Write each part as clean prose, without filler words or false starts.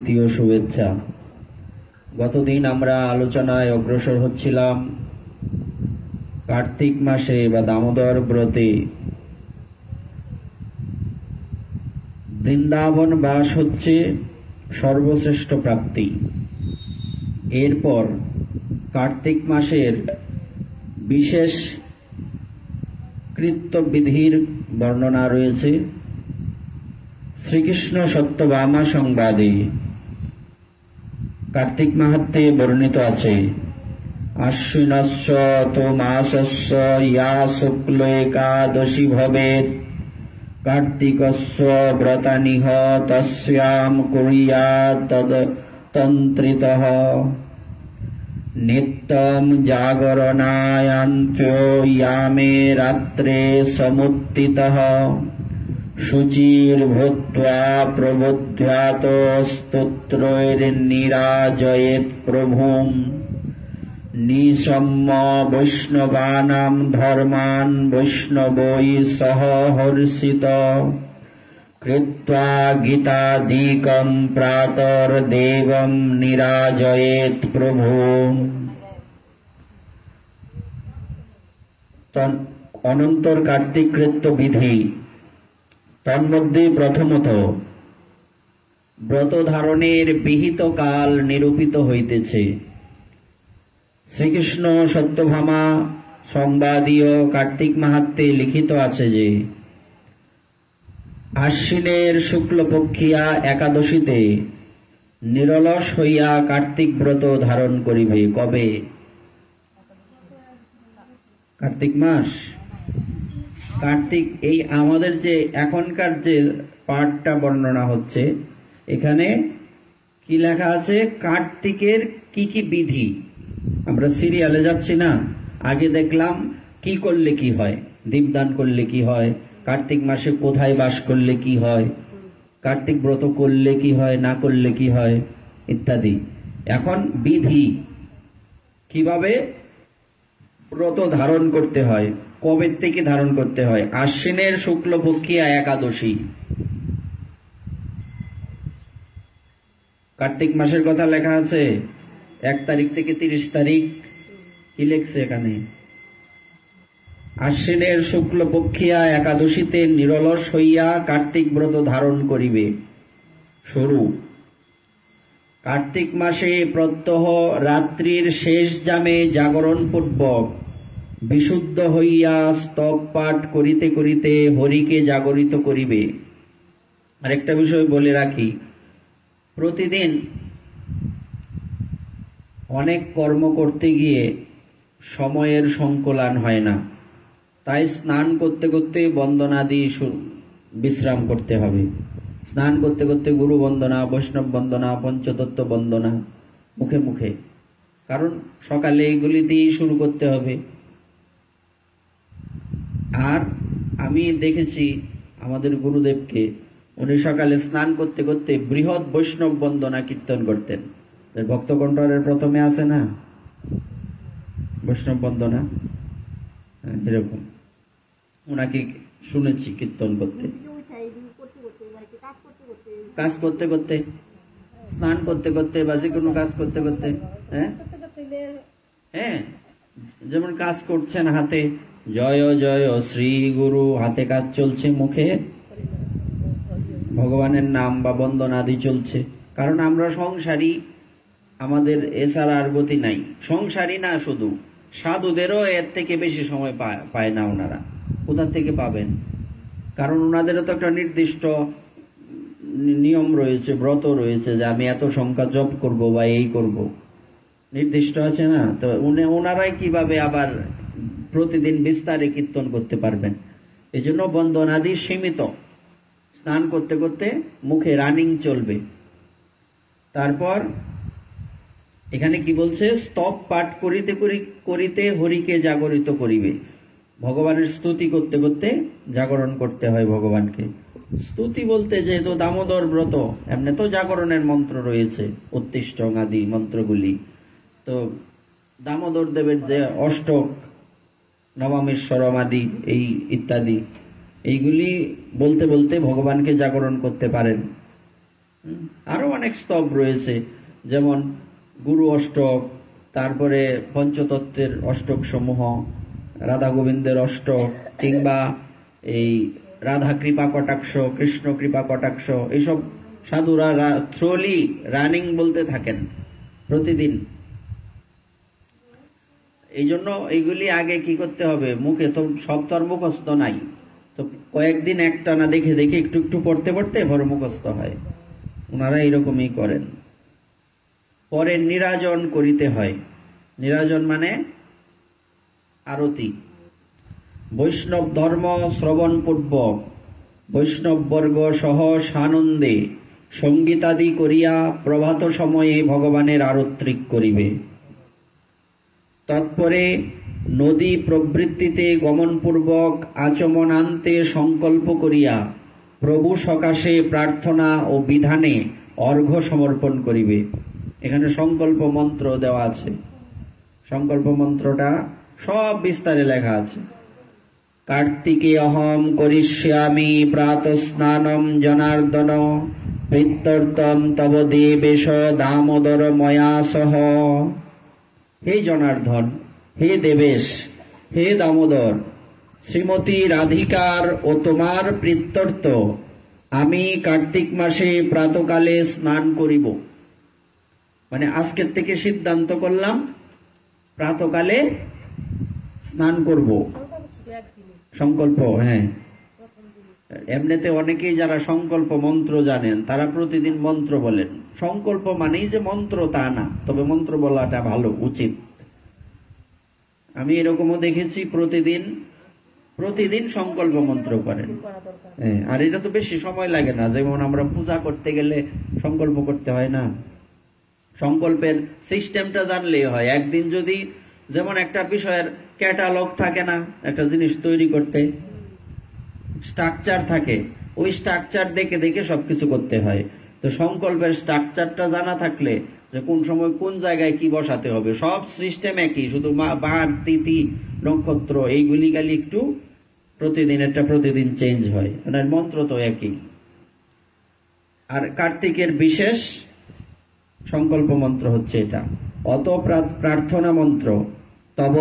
দ্বিতীয় শুভেচ্ছা। গতদিন আমরা আলোচনায় অগ্রসর হচ্ছিলাম কার্তিক মাসে বা দামোদর ব্রতে বৃন্দাবন বাস হচ্ছে সর্বশ্রেষ্ঠ প্রাপ্তি। এরপর কার্তিক মাসের বিশেষ কৃত্যবিধির বর্ণনা রয়েছে শ্রীকৃষ্ণ সত্যভামা সংবাদে। কার্তিক মাহাত্ম্যে বর্ণিত আছে, আশ্বিনস্য তো মাসস্য ইয়া শুক্ল একাদশী ভবেৎ কার্তিকস্য ব্রতানিহ তস্যাম কুর্যাৎ তদতন্ত্রিতঃ নিত্যং জাগরণায়ান্ত্यो ইয়ামে রাত্রে সমুত্থিতঃ শুচির্ভূত্বা প্রবুদ্ধ্যাত স্তোত্রৈর্নিরাজয়েৎ প্রভুম নিসম্য বৈষ্ণবানাং ধর্মান বৈষ্ণবৈ সহ হর্ষিত কৃত্বা গীতাদিকং প্রাতর্দেবং নিরাজয়েৎ প্রভুম। অনন্তর কার্তিক কৃত্য বিধি। তন্মধ্যে প্রথমত ব্রত ধারণের বিহিত কাল নিরূপিত হইতেছে। শ্রীকৃষ্ণ সত্যভামা সংবাদীয় কার্তিক মাহাত্ম্যে লিখিত আছে যে আশ্বিনের শুক্লপক্ষিয়া একাদশীতে নিরলস হইয়া কার্তিক ব্রত ধারণ করিবে। কবে? কার্তিক মাস। কার্তিক এই আমাদের যে এখনকার যে পাঠটা বর্ণনা হচ্ছে, এখানে কি লেখা আছে? কার্তিকের কি কি বিধি। আমরা সিরিয়ালে যাচ্ছি না, আগে দেখলাম কি করলে কি হয়, দীপদান করলে কি হয়, কার্তিক মাসে কোথায় বাস করলে কি হয়, কার্তিক ব্রত করলে কি হয়, না করলে কি হয় ইত্যাদি। এখন বিধি, কিভাবে ব্রত ধারণ করতে হয়, কবে থেকে ধারণ করতে হয়। আশ্বিনের শুক্লপক্ষিয়া একাদশী, কার্তিক মাসের কথা লেখা আছে 1 তারিখ থেকে 30 তারিখ। কি লেখছে এখানে? আশ্বিনের শুক্লপক্ষিয়া একাদশীতে নিরলস হইয়া কার্তিক ব্রত ধারণ করিবে। শুরু কার্তিক মাসে প্রত্যহ রাত্রির শেষ জামে জাগরণ পূর্বক বিশুদ্ধ হইয়া স্তব পাঠ করিতে করিতে হরিকে জাগরিত করিবে। আরেকটা বিষয় বলে রাখি, প্রতিদিন অনেক কর্ম করতে গিয়ে সময়ের সংকলন হয় না, তাই স্নান করতে করতে বন্দনাদি বিশ্রাম করতে হবে। স্নান করতে করতে গুরু বন্দনা, বৈষ্ণব বন্দনা, পঞ্চতত্ত্ব বন্দনা মুখে মুখে, কারণ সকালে এগুলি দিয়েই শুরু করতে হবে। আর আমি দেখেছি আমাদের গুরুদেবকে, উনি সকালে স্নান করতে করতে বৃহৎ বৈষ্ণব বন্দনা কীর্তন করতেন। ভক্তকণ্ঠরের প্রথমে আছে না বৈষ্ণব বন্দনা, এরকম ওনাকে শুনেছি কীর্তন করতে। কাজ করতে করতে, স্নান করতে করতে, বা যে কোনো কাজ করতে করতে, হ্যাঁ, যেমন কাজ করছেন হাতে জয় জয় শ্রী গুরু, হাতে কাজ চলছে, মুখে ভগবানের নাম বা বন্দনাদি চলছে। কারণ আমরা সংসারী, আমাদের এছাড়া আর গতি নাই। সংসারী না শুধু, সাধুদেরও এর থেকে বেশি সময় পায় না। ওনারা কোথা থেকে পাবেন? কারণ ওনাদেরও তো একটা নির্দিষ্ট নিয়ম রয়েছে, ব্রত রয়েছে, যে আমি এত সংখ্যা জপ করব বা এই করব, নির্দিষ্ট আছে না। তো ওনারাই কিভাবে আবার প্রতিদিন বিস্তারে কীর্তন করতে পারবেন? এই জন্য বন্দনাদি সীমিত, স্নান করতে করতে মুখে রানিং চলবে। তারপর এখানে কি বলছে? স্তব পাঠ করিতে করিতে হরিকে জাগরিত করিবে। ভগবানের স্তুতি করতে করতে জাগরণ করতে হয় ভগবানকে। স্তুতি বলতে যেহেতু দামোদর ব্রত, এমনি তো জাগরণের মন্ত্র রয়েছে, উত্তিষ্ঠং আদি মন্ত্রগুলি, তো দামোদর দেবের যে অষ্টক, নবমেশ্বরম আদি এই ইত্যাদি, এইগুলি বলতে বলতে ভগবানকে জাগরণ করতে পারেন। আরো অনেক স্তব রয়েছে, যেমন গুরু অষ্টক, তারপরে পঞ্চতত্ত্বের অষ্টক সমূহ, রাধা গোবিন্দের অষ্টক, কিংবা এই রাধা কৃপা কটাক্ষ, কৃষ্ণ কৃপা কটাক্ষ, এইসব সাধুরা থ্রোলি রানিং বলতে থাকেন প্রতিদিন। এই জন্য এইগুলি আগে কি করতে হবে, মুখে তো সব তো আর মুখস্থ নাই, তো কয়েকদিন একটানা দেখে দেখে একটু একটু পড়তে পড়তে বড় মুখস্থ হয়। ওনারা এরকমই করেন। পরে নিরাজন করিতে হয়। নিরাজন মানে আরতি। বৈষ্ণব ধর্ম শ্রবণ পূর্বক বৈষ্ণব বর্গ সহ সানন্দে সঙ্গীতাদি করিয়া প্রভাত সময়ে ভগবানের আরত্রিক করিবে। তৎপরে নদী প্রবৃত্তিতে গমনপূর্বক আচমনান্তে সংকল্প করিয়া প্রভু সকাশে প্রার্থনা ও বিধানে অর্ঘ্য সমর্পণ করিবে। এখানে সংকল্প মন্ত্র দেওয়া আছে। সংকল্প মন্ত্রটা সব বিস্তারে লেখা আছে। কার্তিকে অহম করিষ্যামি প্রাত স্নানম জনার্দন প্রত্যর্থম তব দেবেশ দামোদর ময়া সহ। হে জনার্দন, হে দেবেশ, হে দামোদর, শ্রীমতী রাধিকার ও তোমার প্রত্যর্থ আমি কার্তিক মাসে প্রাতকালে স্নান করিব। মানে আজকের থেকে সিদ্ধান্ত করলাম প্রাতকালে স্নান করব। সংকল্প, হ্যাঁ, এমনিতে অনেকেই যারা সংকল্প মন্ত্র জানেন তারা প্রতিদিন মন্ত্র বলেন। সংকল্প মানেই যে মন্ত্র তা না, তবে মন্ত্র বলাটা ভালো, উচিত। আমি এরকমও দেখেছি প্রতিদিন সংকল্প মন্ত্র করেন। আর এটা তো বেশি সময় লাগে না, যেমন আমরা পূজা করতে গেলে সংকল্প করতে হয় না। সংকল্পের সিস্টেমটা জানলেই হয়। একদিন যদি, যেমন একটা বিষয়ের ক্যাটালগ থাকে না, একটা জিনিস তৈরি করতে স্ট্রাকচার থাকে, ওই স্ট্রাকচার দেখে দেখে সবকিছু করতে হয়। তো সংকল্পের স্ট্রাকচারটা জানা থাকলে যে কোন সময় কোন জায়গায় কি বসাতে হবে, সব সিস্টেম একই, শুধু বার, তিথি, নক্ষত্র এইগুলি খালি একটু প্রতিদিন চেঞ্জ হয়। মন্ত্র তো একই। আর কার্তিকের বিশেষ সংকল্প মন্ত্র হচ্ছে এটা। অত প্রার্থনা মন্ত্র তব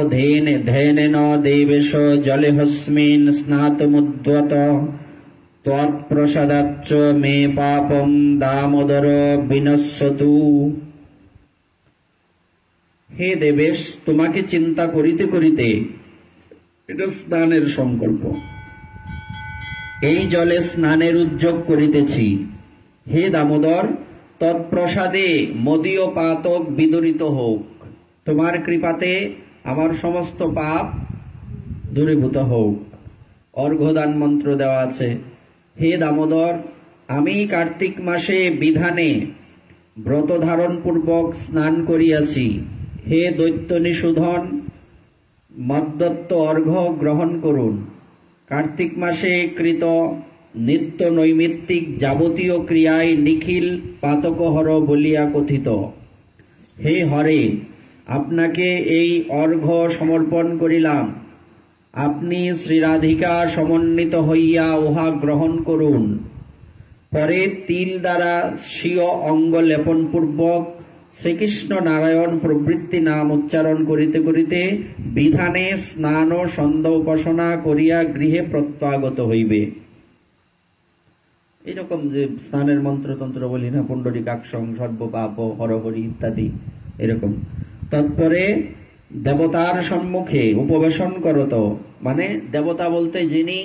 ধ্যানেন দেবেশ জলে হস্মিন স্নাতমুদ্যত তৎপ্রসাদাচ্চ মে পাপম দামোদর বিনশ্যতু। হে দেবেশ, তোমাকে চিন্তা করিতে করিতে, এটা স্নানের সংকল্প, এই জলে স্নানের উদ্যোগ করিতেছি। হে দামোদর, তৎপ্রসাদে মদীয় পাতক বিদরিত হোক। তোমার কৃপাতে আমার সমস্ত পাপ দূরীভূত হোক। অর্ঘ্যদান মন্ত্র দেওয়া আছে। হে দামোদর, আমি কার্তিক মাসে বিধানে ব্রত ধারণ পূর্বক স্নান করিয়াছি। হে দৈত্য নিষূধন, মদ্দত্ত অর্ঘ্য গ্রহণ করুন। কার্তিক মাসে কৃত নিত্য নৈমিত্তিক যাবতীয় ক্রিয়ায় নিখিল পাতকহর বলিয়া কথিত। হে হরে, আপনাকে এই অর্ঘ্য সমর্পণ করিলাম। আপনি শ্রীরাধিকা সমন্বিত হইয়া উহা গ্রহণ করুন। পরে তিল দ্বারা স্বীয় অঙ্গ লেপন পূর্বক শ্রীকৃষ্ণ নারায়ণ প্রভৃতি নাম উচ্চারণ করিতে করিতে বিধানে স্নান ও সন্ধ্যা উপাসনা করিয়া গৃহে প্রত্যাগত হইবে। এরকম যে স্নানের মন্ত্রতন্ত্র বলি না, পুণ্ডরীকাক্ষং সর্বপাপ হরহরি ইত্যাদি, এরকম। তৎপরে দেবতার সম্মুখে উপবেশন করত, মানে দেবতা বলতে যিনি,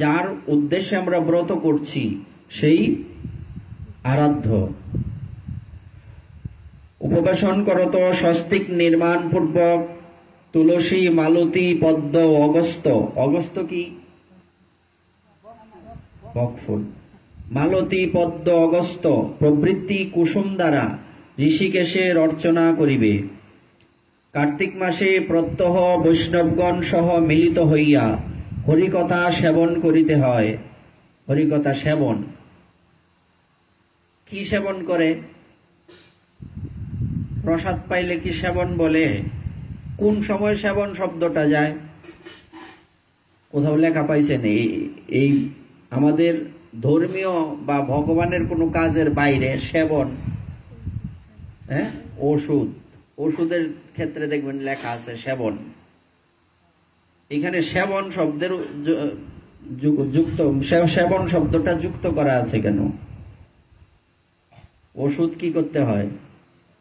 যার উদ্দেশ্যে আমরা ব্রত করছি, সেই আরাধ্য। উপবেশন করত স্বস্তিক নির্মাণ পূর্বক তুলসী, মালতী, পদ্ম, অগস্ত্য। অগস্ত্য কি? বকফুল। মালতী, পদ্ম, অগস্ত্য প্রভৃতি কুসুম দ্বারা ঋষিকেশের অর্চনা করিবে। কার্তিক মাসে প্রত্যহ বৈষ্ণবগণ সহ মিলিত হইয়া হরিকথা সেবন করিতে হয়। হরিকথা সেবন কি সেবন করে? প্রসাদ পাইলে কি সেবন বলে? কোন সময় সেবন শব্দটা যায়? কোথাও লেখা পাইছেন? এই আমাদের ধর্মীয় বা ভগবানের কোনো কাজের বাইরে সেবন, ওষুধের ক্ষেত্রে দেখবেন লেখা আছে সেবন। এখানে সেবন শব্দের যুক্ত, সেবন শব্দটা যুক্ত করা আছে কেন? ওষুধ কি করতে হয়?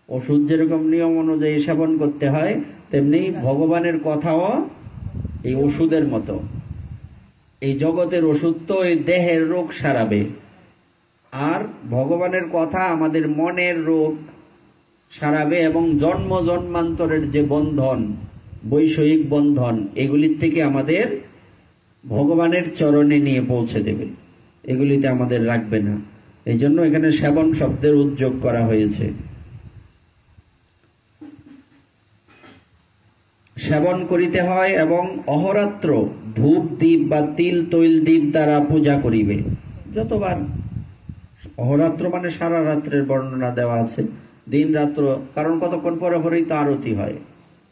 ওষুধ যেরকম নিয়ম অনুযায়ী সেবন করতে হয়, তেমনি ভগবানের কথাও এই ওষুধের মতো। এই জগতের ওষুধ তো এই দেহের রোগ সারাবে, আর ভগবানের কথা আমাদের মনের রোগ সারাবে এবং জন্ম জন্মান্তরের যে বন্ধন, বৈষয়িক বন্ধন, এগুলির থেকে আমাদের ভগবানের চরণে নিয়ে পৌঁছে দেবে, এগুলিতে আমাদের রাখবে না। এই জন্য এখানে সেবন শব্দের উদ্যোগ করা হয়েছে। সেবন করিতে হয় এবং অহরাত্র ধূপ দ্বীপ বা তিল তৈল দ্বীপ দ্বারা পূজা করিবে। যতবার, অহরাত্র মানে সারা রাত্রের বর্ণনা দেওয়া আছে, দিন রাত্র, কারণ কতক্ষণ পরে পরেই তো আরতি হয়,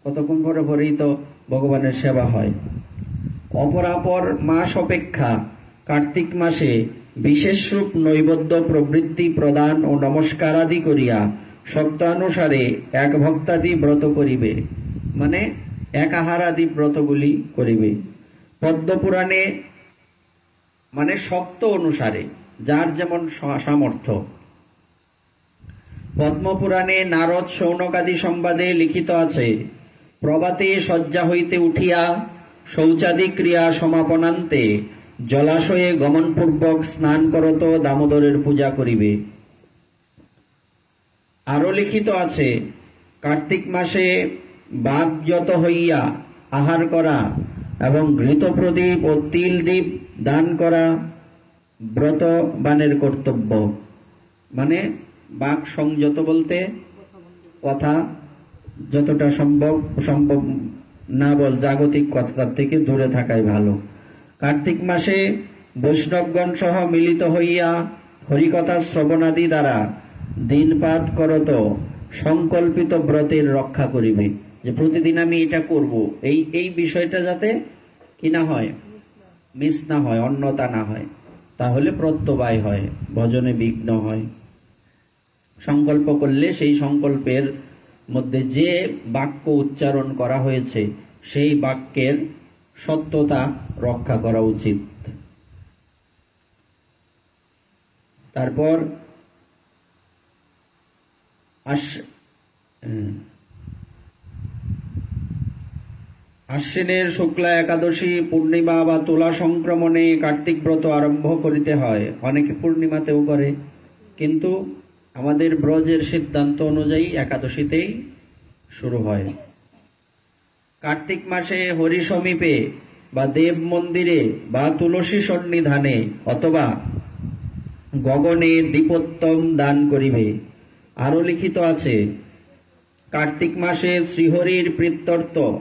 কতক্ষণ পরে পরেই তো ভগবানের সেবা হয়। অপরাপর মাস অপেক্ষা কার্তিক মাসে বিশেষ রূপ নৈবেদ্য প্রবৃত্তি প্রদান ও নমস্কার আদি করিয়া শক্তানুসারে এক ভক্তাদি ব্রত করিবে, মানে একাহার আদি ব্রতগুলি করিবে। পদ্মপুরাণে মানে শক্ত অনুসারে, যার যেমন সামর্থ্য। পদ্মপুরাণে নারদ শৌনকাদি সংবাদে লিখিত আছে, প্রভাতে শয্যা হইতে উঠিয়া শৌচাদি ক্রিয়া সমাপনান্তে জলাশয়ে গমনপূর্বক স্নান করত দামোদরের পূজা করিবে। আরো লিখিত আছে, কার্তিক মাসে বাগযত হইয়া আহার করা এবং ঘৃত প্রদীপ ও তিল দ্বীপ দান করা ব্রতবানের কর্তব্য। মানে বাক সংযত বলতে কথা যতটা সম্ভব না বল, জাগতিক কথা থেকে দূরে থাকাই ভালো। কার্তিক মাসে বৈষ্ণবগণ সহ মিলিত হইয়া হরিকথা শ্রবণাদি দ্বারা দিনপাত করত সংকল্পিত ব্রতের রক্ষা করিবে, যে প্রতিদিন আমি এটা করব, এই বিষয়টা যাতে কি না হয়, মিস না হয়, অন্যতা না হয়, তাহলে প্রত্যবায় হয়, ভজনে বিঘ্ন হয়। সংকল্প করলে সেই সংকল্পের মধ্যে যে বাক্য উচ্চারণ করা হয়েছে সেই বাক্যের সত্যতা রক্ষা করা উচিত। তারপর আশ্বিনের শুক্লা একাদশী পূর্ণিমা বা তুলা সংক্রমণে কার্তিক ব্রত আরম্ভ করিতে হয়। অনেকে পূর্ণিমাতেও করে, কিন্তু আমাদের ব্রজের সিদ্ধান্ত অনুযায়ী একাদশীতেই শুরু হয়। কার্তিক মাসে হরি সমীপে বা দেব মন্দিরে বা তুলসী সন্নিধানে অথবা গগনে দীপোত্তম দান করিবে। আরো লিখিত আছে, কার্তিক মাসে শ্রীহরির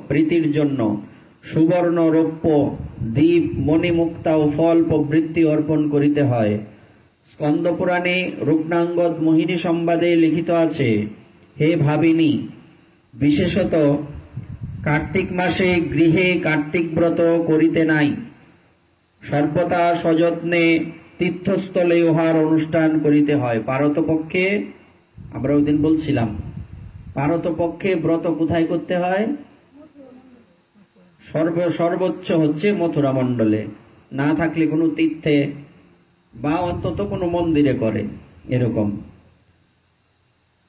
প্রীতির জন্য সুবর্ণ রৌপ্য দীপ মণিমুক্তা ও ফল প্রভৃতি অর্পণ করিতে হয়। স্কন্দ পুরাণে রুগ্নাঙ্গদ মোহিনী সংবাদে লিখিত আছে, হে ভাবিনী, বিশেষত কার্তিক মাসে গৃহে কার্তিক ব্রত করিতে নাই, সর্বদা সযত্নে তীর্থস্থলে উহার অনুষ্ঠান করিতে হয়। পারতপক্ষে, আমরা ওই দিন বলছিলাম, পারতপক্ষে ব্রত কোথায় করতে হয়? সর্বোচ্চ হচ্ছে মথুরা মণ্ডলে, না থাকলে কোনো তীর্থে বা অন্তত কোনো মন্দিরে করে, এরকম।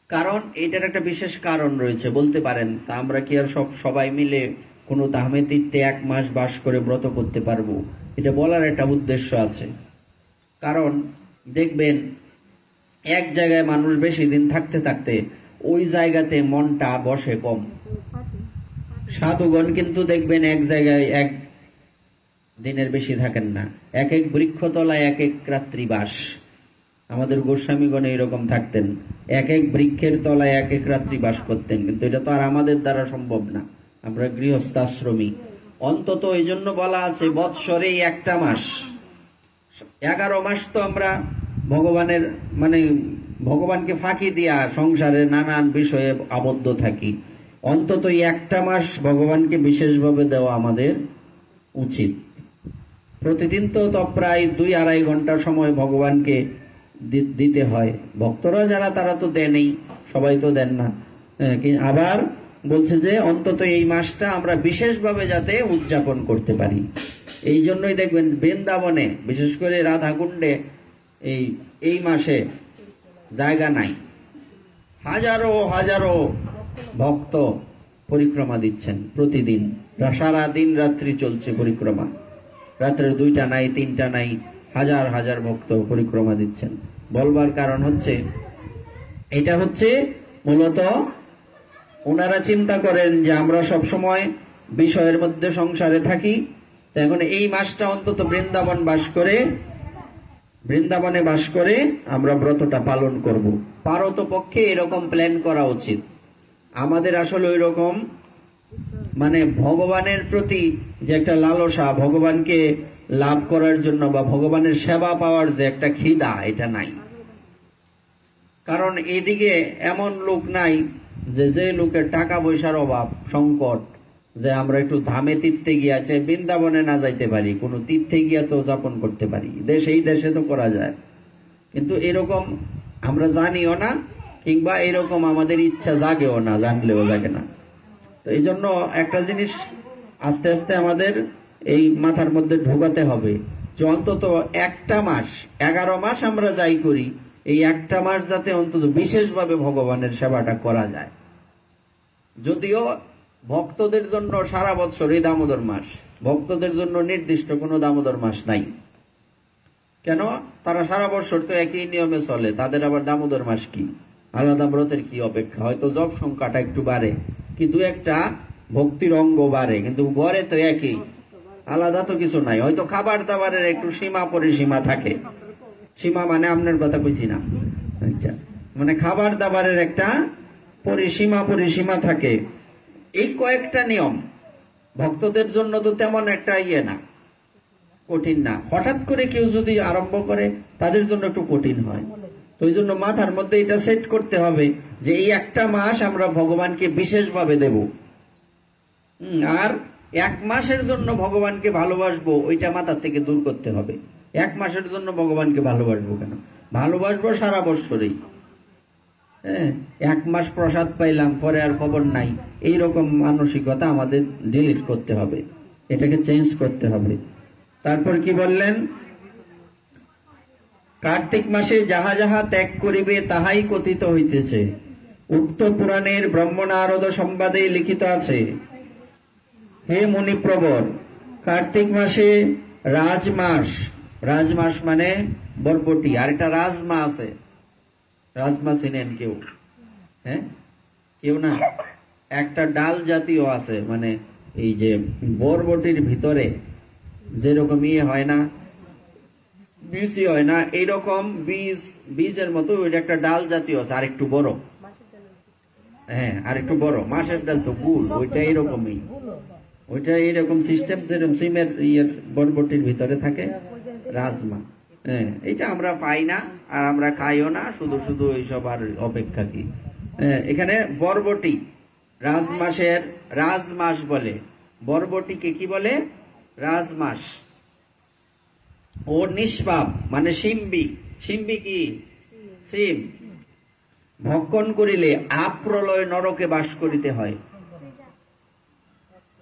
কারণ এটার একটা বিশেষ কারণ রয়েছে, বলতে পারেন তা আমরা কি আর সবাই মিলে কোনো ধামে তীর্থে 1 মাস বাস করে ব্রত করতে পারবো? এটা বলার একটা উদ্দেশ্য আছে। কারণ দেখবেন এক জায়গায় মানুষ বেশি দিন থাকতে থাকতে ওই জায়গাতে মনটা বসে কম। সাধুগণ কিন্তু দেখবেন এক জায়গায় 1 দিনের বেশি থাকেন না, এক এক বৃক্ষতলায় এক এক রাত্রি বাস। আমাদের গোস্বামীগণ এইরকম থাকতেন, এক এক বৃক্ষের তলায় এক এক রাত্রি বাস করতেন, কিন্তু এটা তো আর আমাদের দ্বারা সম্ভব না, আমরা গৃহস্থাশ্রমী। অন্তত এই জন্য বলা আছে বৎসরে 1টা মাস, 11 মাস তো আমরা ভগবানের মানে ভগবানকে ফাঁকি দিয়া সংসারে নানান বিষয়ে আবদ্ধ থাকি। অন্তত 1টা মাস ভগবানকে বিশেষভাবে দেওয়া আমাদের উচিত। প্রতিদিন তো প্রায় 2-2.5 ঘন্টা সময় ভগবানকে দিতে হয়। ভক্তরা যারা তারা তো দেনই, সবাই তো দেন না। আবার বলছে যে অন্তত এই মাসটা আমরা বিশেষভাবে যাতে উদযাপন করতে পারি। এই জন্যই দেখবেন বৃন্দাবনে, বিশেষ করে রাধাকুণ্ডে এই মাসে জায়গা নাই, হাজারো হাজারো ভক্ত পরিক্রমা দিচ্ছেন প্রতিদিন। সারা দিন রাত্রি চলছে পরিক্রমা, রাত্রের 2টা নাই 3টা নাই, হাজার হাজার ভক্ত পরিক্রমা দিচ্ছেন। বলবার কারণ হচ্ছে, এটা হচ্ছে মূলত ওনারা চিন্তা করেন যে আমরা সব সময় বিষয়ের মধ্যে সংসারে থাকি, এখন এই মাসটা অন্তত বৃন্দাবনে বাস করে আমরা ব্রতটা পালন করব। পারত পক্ষে এরকম প্ল্যান করা উচিত আমাদের। আসলে ওই রকম মানে ভগবানের প্রতি যে একটা লালসা, ভগবানকে লাভ করার জন্য বা ভগবানের সেবা পাওয়ার যে একটা খিদা, এটা নাই। কারণ এদিকে এমন লোক নাই যে লোকের টাকা পয়সার অভাব, সংকট, যে আমরা একটু ধামে তীর্থে গিয়া বৃন্দাবনে না যাইতে পারি, কোনো তীর্থে গিয়া তো যাপন করতে পারি, এই দেশে তো করা যায়, কিন্তু এরকম আমরা জানিও না, কিংবা এরকম আমাদের ইচ্ছা জাগেও না, জানলেও জাগে না। তো এই জন্য একটা জিনিস আস্তে আস্তে আমাদের এই মাথার মধ্যে ঢোকাতে হবে যে অন্তত একটা মাস, 11 মাস আমরা যাই করি, এই একটা মাস যাতে অন্তত বিশেষভাবে ভগবানের সেবাটা করা যায়। যদিও ভক্তদের জন্য সারা বছর এই দামোদর মাস, ভক্তদের জন্য নির্দিষ্ট কোনো দামোদর মাস নাই। কেন? তারা সারা বছর তো একই নিয়মে চলে, তাদের আবার দামোদর মাস কি, আলাদা ব্রতের কি অপেক্ষা? হয়তো জপ সংখ্যাটা একটু বাড়ে, কি 2-1টা ভক্তির অঙ্গ বাড়ে, কিন্তু গড়ে তো একই, আলাদা তো কিছু নাই। হয়তো খাবার দাবারের একটু সীমা পরিসীমা থাকে, সীমা মানে আপনার কথা কইছি না, আচ্ছা, মানে খাবার দাবারের একটা পরিসীমা থাকে। এই কয়েকটা নিয়ম ভক্তদের জন্য তো তেমন একটা না, কঠিন না। হঠাৎ করে কেউ যদি আরম্ভ করে তাদের জন্য একটু কঠিন হয়। তো এই জন্য মাথার মধ্যে এটা সেট করতে হবে যে এই একটা মাস আমরা ভগবানকে বিশেষভাবে দেব, আর 1 মাসের জন্য ভগবানকে ভালোবাসবো, ওইটা মাথার থেকে দূর করতে হবে। 1 মাসের জন্য ভগবানকে ভালোবাসবো কেন? ভালোবাসবো সারা বছরই। 1 মাস প্রসাদ পাইলাম, পরে আর খবর নাই, এইরকম মানসিকতা আমাদের ডিলিট করতে হবে, এটাকে চেঞ্জ করতে হবে। তারপর কি বললেন? কার্তিক মাসে যাহা যাহা ত্যাগ করিবে তাহাই কথিত হইতেছে, উক্ত পুরাণের ব্রহ্মনারদ সংবাদে লিখিত আছে। হে মুনিপ্রবর, কার্তিক মাসে রাজমাস মানে বরবটি, আর একটা রাজমা আছে, রাজমা চিনেন কেউ? হ্যাঁ, কেউ না? একটা ডাল জাতীয় আছে, মানে এই যে বরবটির ভিতরে যেরকম হয় না, বীজই হয় না, এইরকম বীজের মতো ওইটা একটা ডাল জাতীয় আছে, আর একটু বড়। হ্যাঁ, আর একটু বড়। মাছের ডাল তো গুল, ওইটা এইরকমই, ওইটা এইরকম সিস্টেম, যেরকম সিমের বরবটির ভিতরে থাকে রাজমা। হ্যাঁ, এটা আমরা পাই না, আর আমরা খাইও না, শুধু শুধু এইসব আর অপেক্ষা কি। এখানে বরবটি রাজমাস বলে, বরবটিকে কি বলে? রাজমাস। ও নিষ্পাপ মানে শিম্বি কি? সিম। ভক্ষণ করিলে আপ্রলয় নরকে বাস করিতে হয়।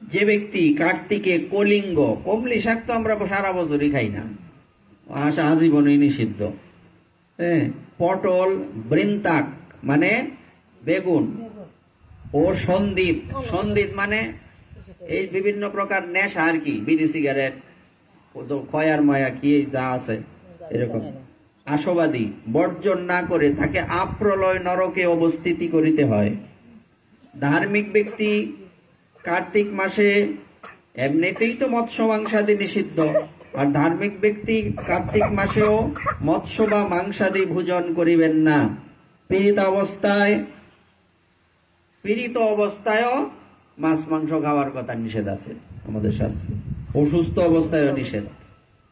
যে ব্যক্তি কার্তিকে কলিঙ্গ, কমলি শাক তো আমরা সারা বছরই খাই না, আজীবনই নিষিদ্ধ। পটল, বৃন্তাক মানে বেগুন, ও সন্দীপ মানে এই বিভিন্ন প্রকার নেশা আর কি, বিড়ি সিগারেট, খয়ার ময়া কি যা আছে এরকম আশাবাদী বর্জন না করে তাকে আপ্রলয় নরকে অবস্থিতি করিতে হয়। ধার্মিক ব্যক্তি কার্তিক মাসে এমনিতেই তো মৎস্য মাংসাদি নিষিদ্ধ, আর ধার্মিক ব্যক্তি কার্তিক মাসেও মৎস্য বা মাংসাদি ভোজন করিবেন না। পীড়িত অবস্থায়ও মাছ মাংস খাওয়ার কথা নিষেধ আছে আমাদের শাস্ত্রে, অসুস্থ অবস্থায়ও নিষেধ।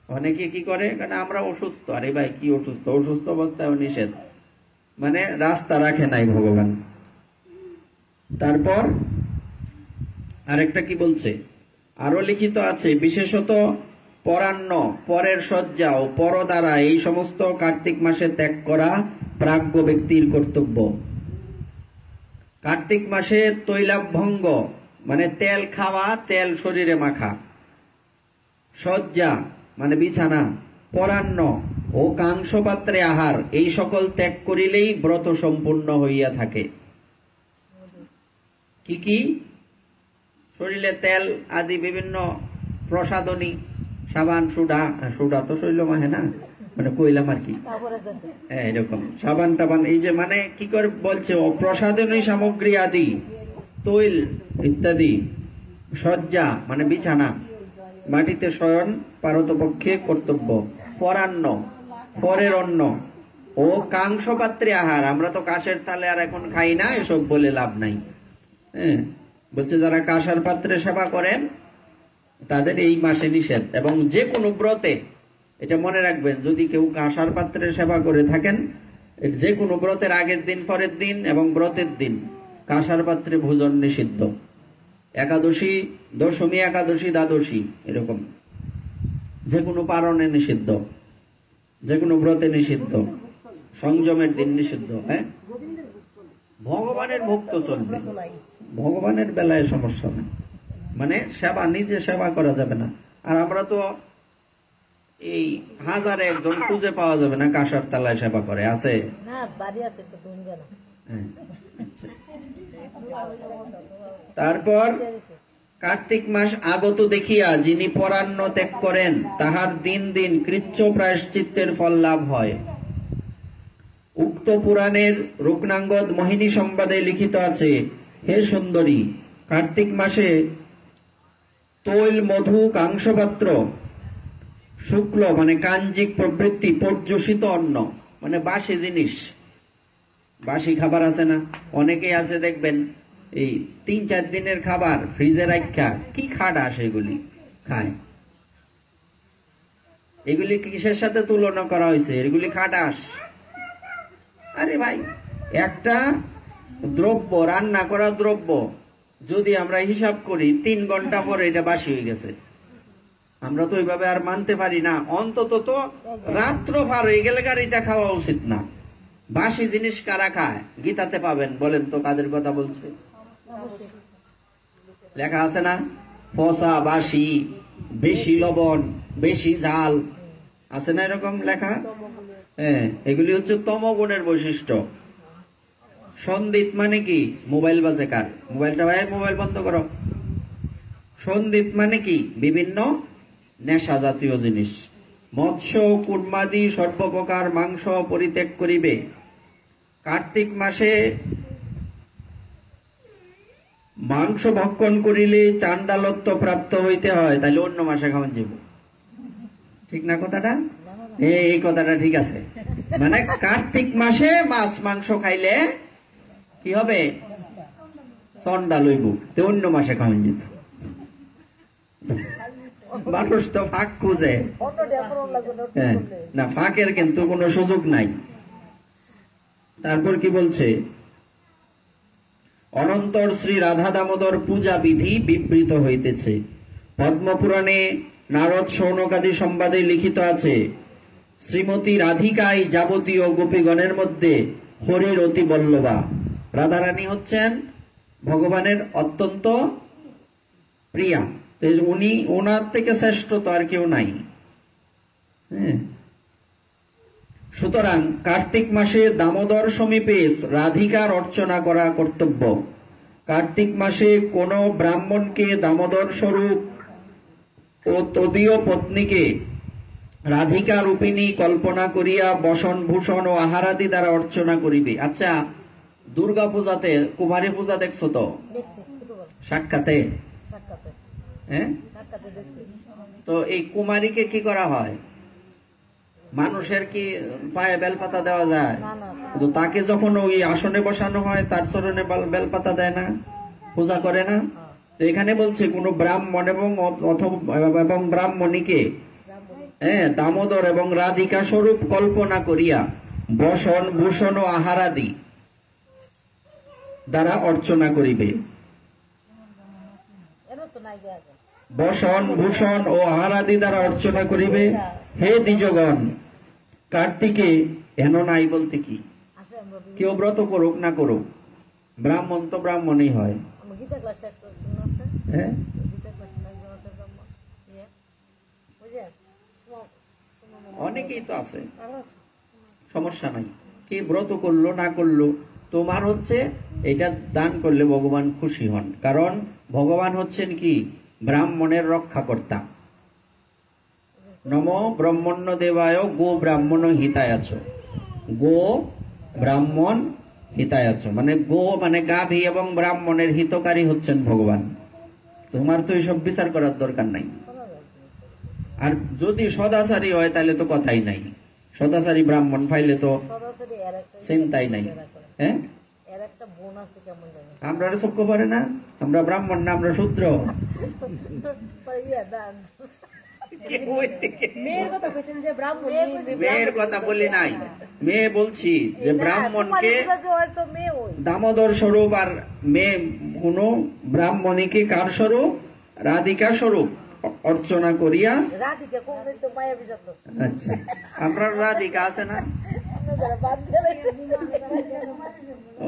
অনেকে কি করে, কারণ আমরা অসুস্থ, আরে ভাই কি অসুস্থ অবস্থায়ও নিষেধ, মানে রাস্তা রাখে নাই ভগবান। তারপর আরেকটা কি বলছে, আরো লিখিত আছে, বিশেষত পরান্ন, পরের শয্যা ও পর দ্বারা এই সমস্ত কার্তিক মাসে ত্যাগ করা প্রাজ্ঞ ব্যক্তির কর্তব্য। কার্তিক মাসে তৈলাভঙ্গ মানে তেল খাওয়া, তেল শরীরে মাখা, শয্যা মানে বিছানা, পরান্ন ও কাংস পাত্রে আহার, এই সকল ত্যাগ করিলেই ব্রত সম্পূর্ণ হইয়া থাকে। কি কি? শরীরে তেল আদি বিভিন্ন প্রসাদনী, সাবান, সুডা তো শৈল মাহে না, মানে কইলাম আর কি, এরকম সাবান টাবান, এই যে মানে কি করে বলছে, প্রসাদনী সামগ্রী আদি, তৈল ইত্যাদি, শয্যা মানে বিছানা, মাটিতে শয়ন পারতপক্ষে কর্তব্য। পরান্ন, পরের অন্ন ও কাংস পাত্রে আহার, আমরা তো কাঁসের থালে আর এখন খাই না, এসব বলে লাভ নাই। হ্যাঁ, বলছে যারা কাঁসার পাত্রে সেবা করেন তাদের এই মাসে নিষেধ। এবং যে কোনো ব্রতে, এটা মনে রাখবেন, যদি কেউ কাঁসার পাত্রে সেবা করে থাকেন, যে কোনো ব্রতের আগের দিন, পরের দিন এবং ব্রতের দিন কাঁসার পাত্রে ভোজন নিষিদ্ধ। একাদশী, দশমী, একাদশী, দ্বাদশী, এরকম যে কোনো পারণে নিষিদ্ধ, যে কোনো ব্রতে নিষিদ্ধ, সংযমের দিন নিষিদ্ধ। হ্যাঁ, ভগবানের ভক্ত চলবে, ভগবানের বেলায় সমস্যা নেই, মানে সেবা, নিজে সেবা করা যাবে না। আর আমরা তো এই হাজারে একজন খুঁজে পাওয়া যাবে না কাঁসার তালায় সেবা করে, আছে? তারপর কার্তিক মাস আগত দেখিয়া যিনি পরান্ন ত্যাগ করেন তাহার দিন দিন কৃচ্ছ প্রায়শ্চিত্তের ফল লাভ হয়। উক্ত পুরাণের রুকনাঙ্গদ মোহিনী সংবাদে লিখিত আছে, হে সুন্দরী, কার্তিক মাসে তৈল, মধু, কাংসপাত্র, শুক্ল মানে কাঞ্জিক প্রভৃতি পর্যুষিত অন্ন, মানে বাসি জিনিস, বাসি খাবার আছে না, অনেকেই আছে দেখবেন এই 3-4 দিনের খাবার ফ্রিজে রাখা, কি খাটা সেগুলি খায়। এগুলি কিসের সাথে তুলনা করা হয়েছে? এগুলি খাটাস। আরে ভাই, একটা দ্রব্য, রান্না করা দ্রব্য যদি আমরা হিসাব করি 3 ঘন্টা পরে এটা বাসি হয়ে গেছে, আমরা তো ওইভাবে আর মানতে পারি না। অন্তত তো রাত্র পার হয়ে গেলে আর এটা খাওয়া উচিত না। বাসি জিনিস কারা খায়? গীতাতে পাবেন, বলেন তো কাদের কথা বলছে? লেখা আছে না, পচা, বাসি, বেশি লবণ, বেশি ঝাল, আছে না এরকম লেখা? হ্যাঁ, এগুলি হচ্ছে তমগুণের বৈশিষ্ট্য। সন্দিত মানে কি? মোবাইল বাজে কার? মোবাইলটা ভাই, মোবাইল বন্ধ করো। সন্দিত মানে কি? বিভিন্ন নেশা জাতীয় জিনিস। মৎস্য, কুর্মাদি সর্বপ্রকার মাংস পরিত্যাগ করিবে। কার্তিক মাসে মাংস ভক্ষণ করিলে চাণ্ডালত্ব প্রাপ্ত হইতে হয়, তাহলে অন্য মাসে খাওয়ান যাব, ঠিক না কথাটা? এই কথাটা ঠিক আছে, মানে কার্তিক মাসে মাছ মাংস খাইলে কি হবে? চন্ডাল হইব, অন্য মাসে খাওয়ান যাব। মানুষ তো ফাঁক খুঁজে, না ফাঁকের কিন্তু কোনো সুযোগ নাই। তারপর কি বলছে? অনন্তর শ্রী রাধা দামোদর পূজা বিধি বিবৃত হইতেছে। পদ্মপুরাণে নারদ শৌনকাদি সংবাদে লিখিত আছে, শ্রীমতী রাধিকাই যাবতীয় গোপীগণের মধ্যে হরির অতি বল্লভা। রাধারানী হচ্ছেন ভগবানের অত্যন্ত প্রিয়া, উনি, ওনার থেকে শ্রেষ্ঠ তো আর কেউ নাই। সুতরাং কার্তিক মাসে দামোদর সমীপে রাধিকার অর্চনা করা কর্তব্য। কার্তিক মাসে কোন ব্রাহ্মণকে দামোদর স্বরূপ ও তদীয় পত্নীকে রাধিকা রূপিণী কল্পনা করিয়া বসন ভূষণ ও আহারাদি দ্বারা অর্চনা করিবে। আচ্ছা, দুর্গা পূজাতে কুমারী পূজা দেখছো তো? সাক্ষাতে, হ্যাঁ, তো এই কুমারীকে কি করা হয়? মানুষের কি পায়ে বেলপাতা দেওয়া যায়? কিন্তু তাকে যখন ওই আসনে বসানো হয় তার চরণে বেলপাতা দেয় না, পূজা করে না? তো এখানে বলছে কোন ব্রাহ্মণ এবং ব্রাহ্মণীকে দামোদর এবং রাধিকা স্বরূপ কল্পনা করিয়া বসন ভূষণ ও আহারাদি দ্বারা অর্চনা করিবে। বসন ভূষণ ও আহার আদি দ্বারা অর্চনা করিবে। হে দ্বিজগণ, কার্তিকে হেন নাই বলতে কি, কেউ ব্রত করুক না করুক, ব্রাহ্মণ তো ব্রাহ্মণই হয়। হ্যাঁ, অনেকেই তো আছে, সমস্যা নাই। কে ব্রত করলো না করলো, তোমার হচ্ছে এটা দান করলে ভগবান খুশি হন। কারণ ভগবান হচ্ছেন কি, ব্রাহ্মণের রক্ষাকর্তা। নমো ব্রহ্মণ্য দেবায় গো ব্রাহ্মণ হিতায়াচ। গো ব্রাহ্মণ হিতায়াচ মানে গো মানে গাভী এবং ব্রাহ্মণের হিতকারী হচ্ছেন ভগবান। তোমার তো এইসব বিচার করার দরকার নাই। আর যদি সদাচারী হয় তাহলে তো কথাই নাই। সদাচারী ব্রাহ্মণ পাইলে তো চিন্তাই নাই। হ্যাঁ, আমরা সব পারে না, আমরা ব্রাহ্মণ না, আমরা শূদ্র। মেয়ের কথা বলি নাই, মেয়ে বলছি যে ব্রাহ্মণকে দামোদর স্বরূপ, আর মেয়ে কোন ব্রাহ্মণীকে কার স্বরূপ, রাধিকা স্বরূপ অর্চনা করিয়া। আচ্ছা, আমরা রাধিকা আছে না?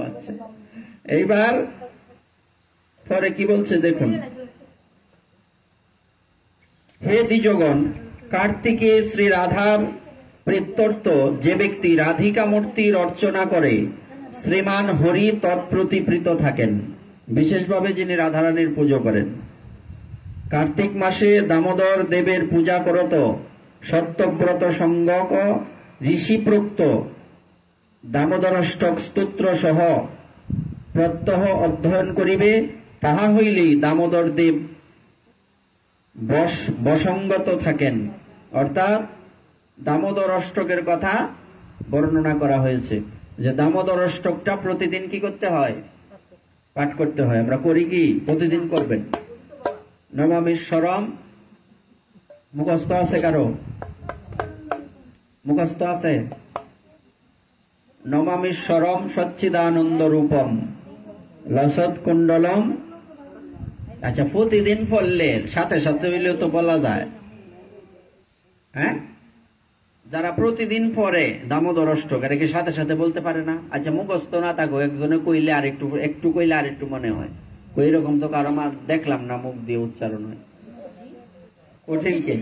আচ্ছা, এইবার পরে কি বলছে দেখুন। হে দ্বিজগণ, কার্তিকে শ্রী রাধার প্রেত্যর্থ যে ব্যক্তি রাধিকা মূর্তির অর্চনা করে, শ্রীমান হরি তৎপ্রতি প্রীত থাকেন। বিশেষভাবে যিনি রাধারানীর পুজো করেন। কার্তিক মাসে দামোদর দেবের পূজা করত সত্যব্রত সঙ্গক ঋষিপ্রোক্ত দামোদরাষ্টক স্তোত্র সহ প্রত্যহ অধ্যয়ন করিবে। তাহা হইলেই দামোদর দেব বসঙ্গত থাকেন। অর্থাৎ দামোদর অষ্টকের কথা বর্ণনা করা হয়েছে যে দামোদর অষ্টকটা প্রতিদিন কি করতে হয়, পাঠ করতে হয়। আমরা করি কি? প্রতিদিন করবেন। নমামীশ্বরম মুখস্থ আছে কারো? মুখস্থ আছে? নমামীশ্বরম সচ্চিদানন্দ রূপম লসৎ কুণ্ডলম। আচ্ছা, প্রতিদিন পড়লে সাথে সাথে হইলেও তো বলা যায়। হ্যাঁ, যারা প্রতিদিন পড়ে দামোদর অষ্টক এর কি সাথে সাথে বলতে পারে না? আচ্ছা, মুখস্থ না থাকো, একজনে কইলে আর একটু কইলে আর একটু মনে হয়। ওই রকম তো কারো মা দেখলাম না মুখ দিয়ে উচ্চারণ হয়। কঠিন কে?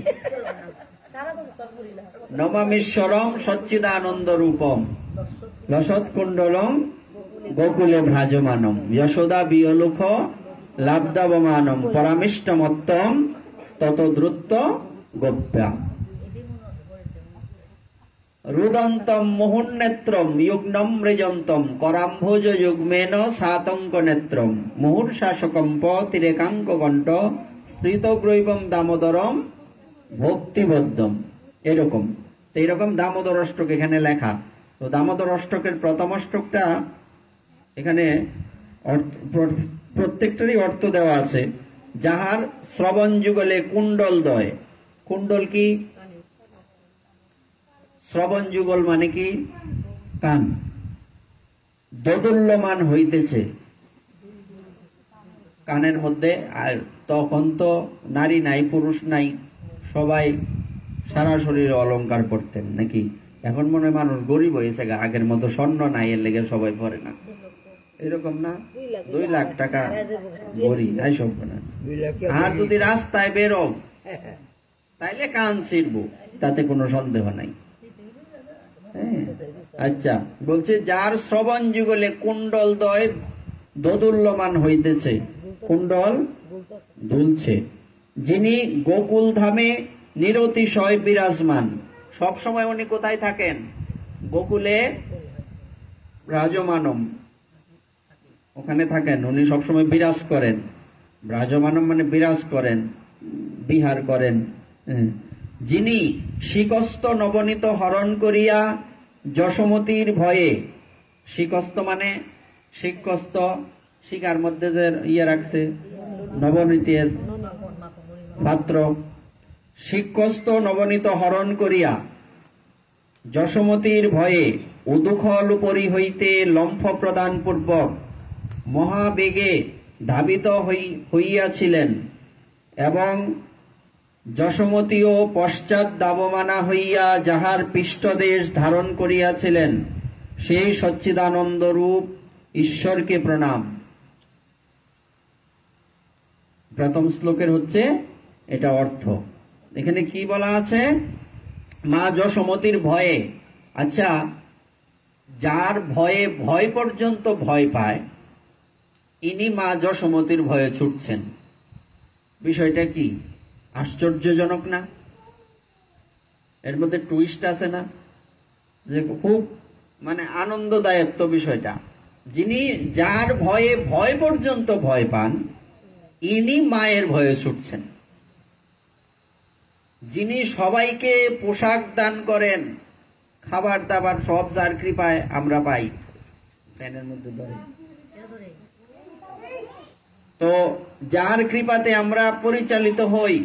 নমামীশ্বরম সচ্চিদানন্দ রূপম লসৎ কুণ্ডলম গোকুলে ভ্রাজমানম যশোদা বিয়লুখ লাব্দাবমানম পরামিষ্টমত্তম তত দ্রুত গোপ্যা রুদন্তম মুহুর্নেত্রম যুগ্নম মৃজন্তম করাম্ভোজ যুগ্মেন সাতঙ্ক নেত্রম মুহুর্শাসকম্প তিরেকাঙ্ক কণ্ঠ স্মৃতগ্রৈবম দামোদরম ভক্তিবদ্ধম। এরকম এইরকম দামোদর অষ্টক এখানে লেখা। তো দামোদর অষ্টকের প্রথম অষ্টকটা এখানে প্রত্যেকটারই অর্থ দেওয়া আছে। যাহার শ্রবণ যুগলে কুণ্ডল দয়। কুণ্ডল কি? শ্রবণ যুগল মানে কি? কান। দোদুল্যমান হইতেছে কানের মধ্যে। আর তখন তো নারী নাই, পুরুষ নাই, সবাই সারা শরীরে অলংকার পরতেন নাকি? এখন মনে হয় মানুষ গরিব হয়েছে, আগের মতো স্বর্ণ নাই, এর লেগে সবাই পরে না। এরকম না? 2 লাখ টাকা গড়ি নাই সব না। আর যদি রাস্তায় বেরো তাইলে কান ছিড়ব, তাতে কোনো সন্দেহ নাই। আচ্ছা, বলছে যার শ্রবণ যুগলে কুণ্ডল দয় দোদুল্যমান হইতেছে, কুণ্ডল দুলছে, যিনি গোকুল ধামে নিরতিশয় বিরাজমান। সব সময় উনি কোথায় থাকেন? গোকুলে ব্রাজমানম, ওখানে থাকেন। উনি সবসময় বিরাজ করেন। ব্রাজমানম মানে বিরাজ করেন, বিহার করেন। যিনি শিকস্ত নবনীত হরণ করিয়া যশোমতীর ভয়ে, শিকস্ত মানে শিকস্ত, শিকার মধ্যে যে ইয়ে রাখছে নবনীতের পাত্র, শিকস্ত নবনীত হরণ করিয়া যশোমতীর ভয়ে উদুখল উপরি হইতে লম্ফ প্রদান পূর্বক মহাবেগে ধাবিত হইয়াছিলেন এবং যশোমতীও পশ্চাৎ দাবমানা হইয়া যাহার পৃষ্ঠদেশ ধারণ করিয়াছিলেন সেই সচ্চিদানন্দ রূপ ঈশ্বরকে প্রণাম। প্রথম শ্লোকের হচ্ছে এটা অর্থ। এখানে কি বলা আছে? মা যশোমতীর ভয়ে, আচ্ছা, যার ভয়ে ভয় পর্যন্ত ভয় পায়, ইনি মা যশোমতীর ভয়ে ছুটছেন। বিষয়টা কি আশ্চর্যজনক না? এর মধ্যে টুইস্ট আছে না? যে খুব আনন্দদায়ক তো বিষয়টা। যিনি যার ভয়ে ভয় পর্যন্ত ভয় পান, ইনি মায়ের ভয়ে ছুটছেন। যিনি সবাইকে পোশাক দান করেন, খাবার দাবার সব যার কৃপায় আমরা পাই। ফ্যানের মধ্যে ধরে তো যার কৃপাতে আমরা পরিচালিত হই,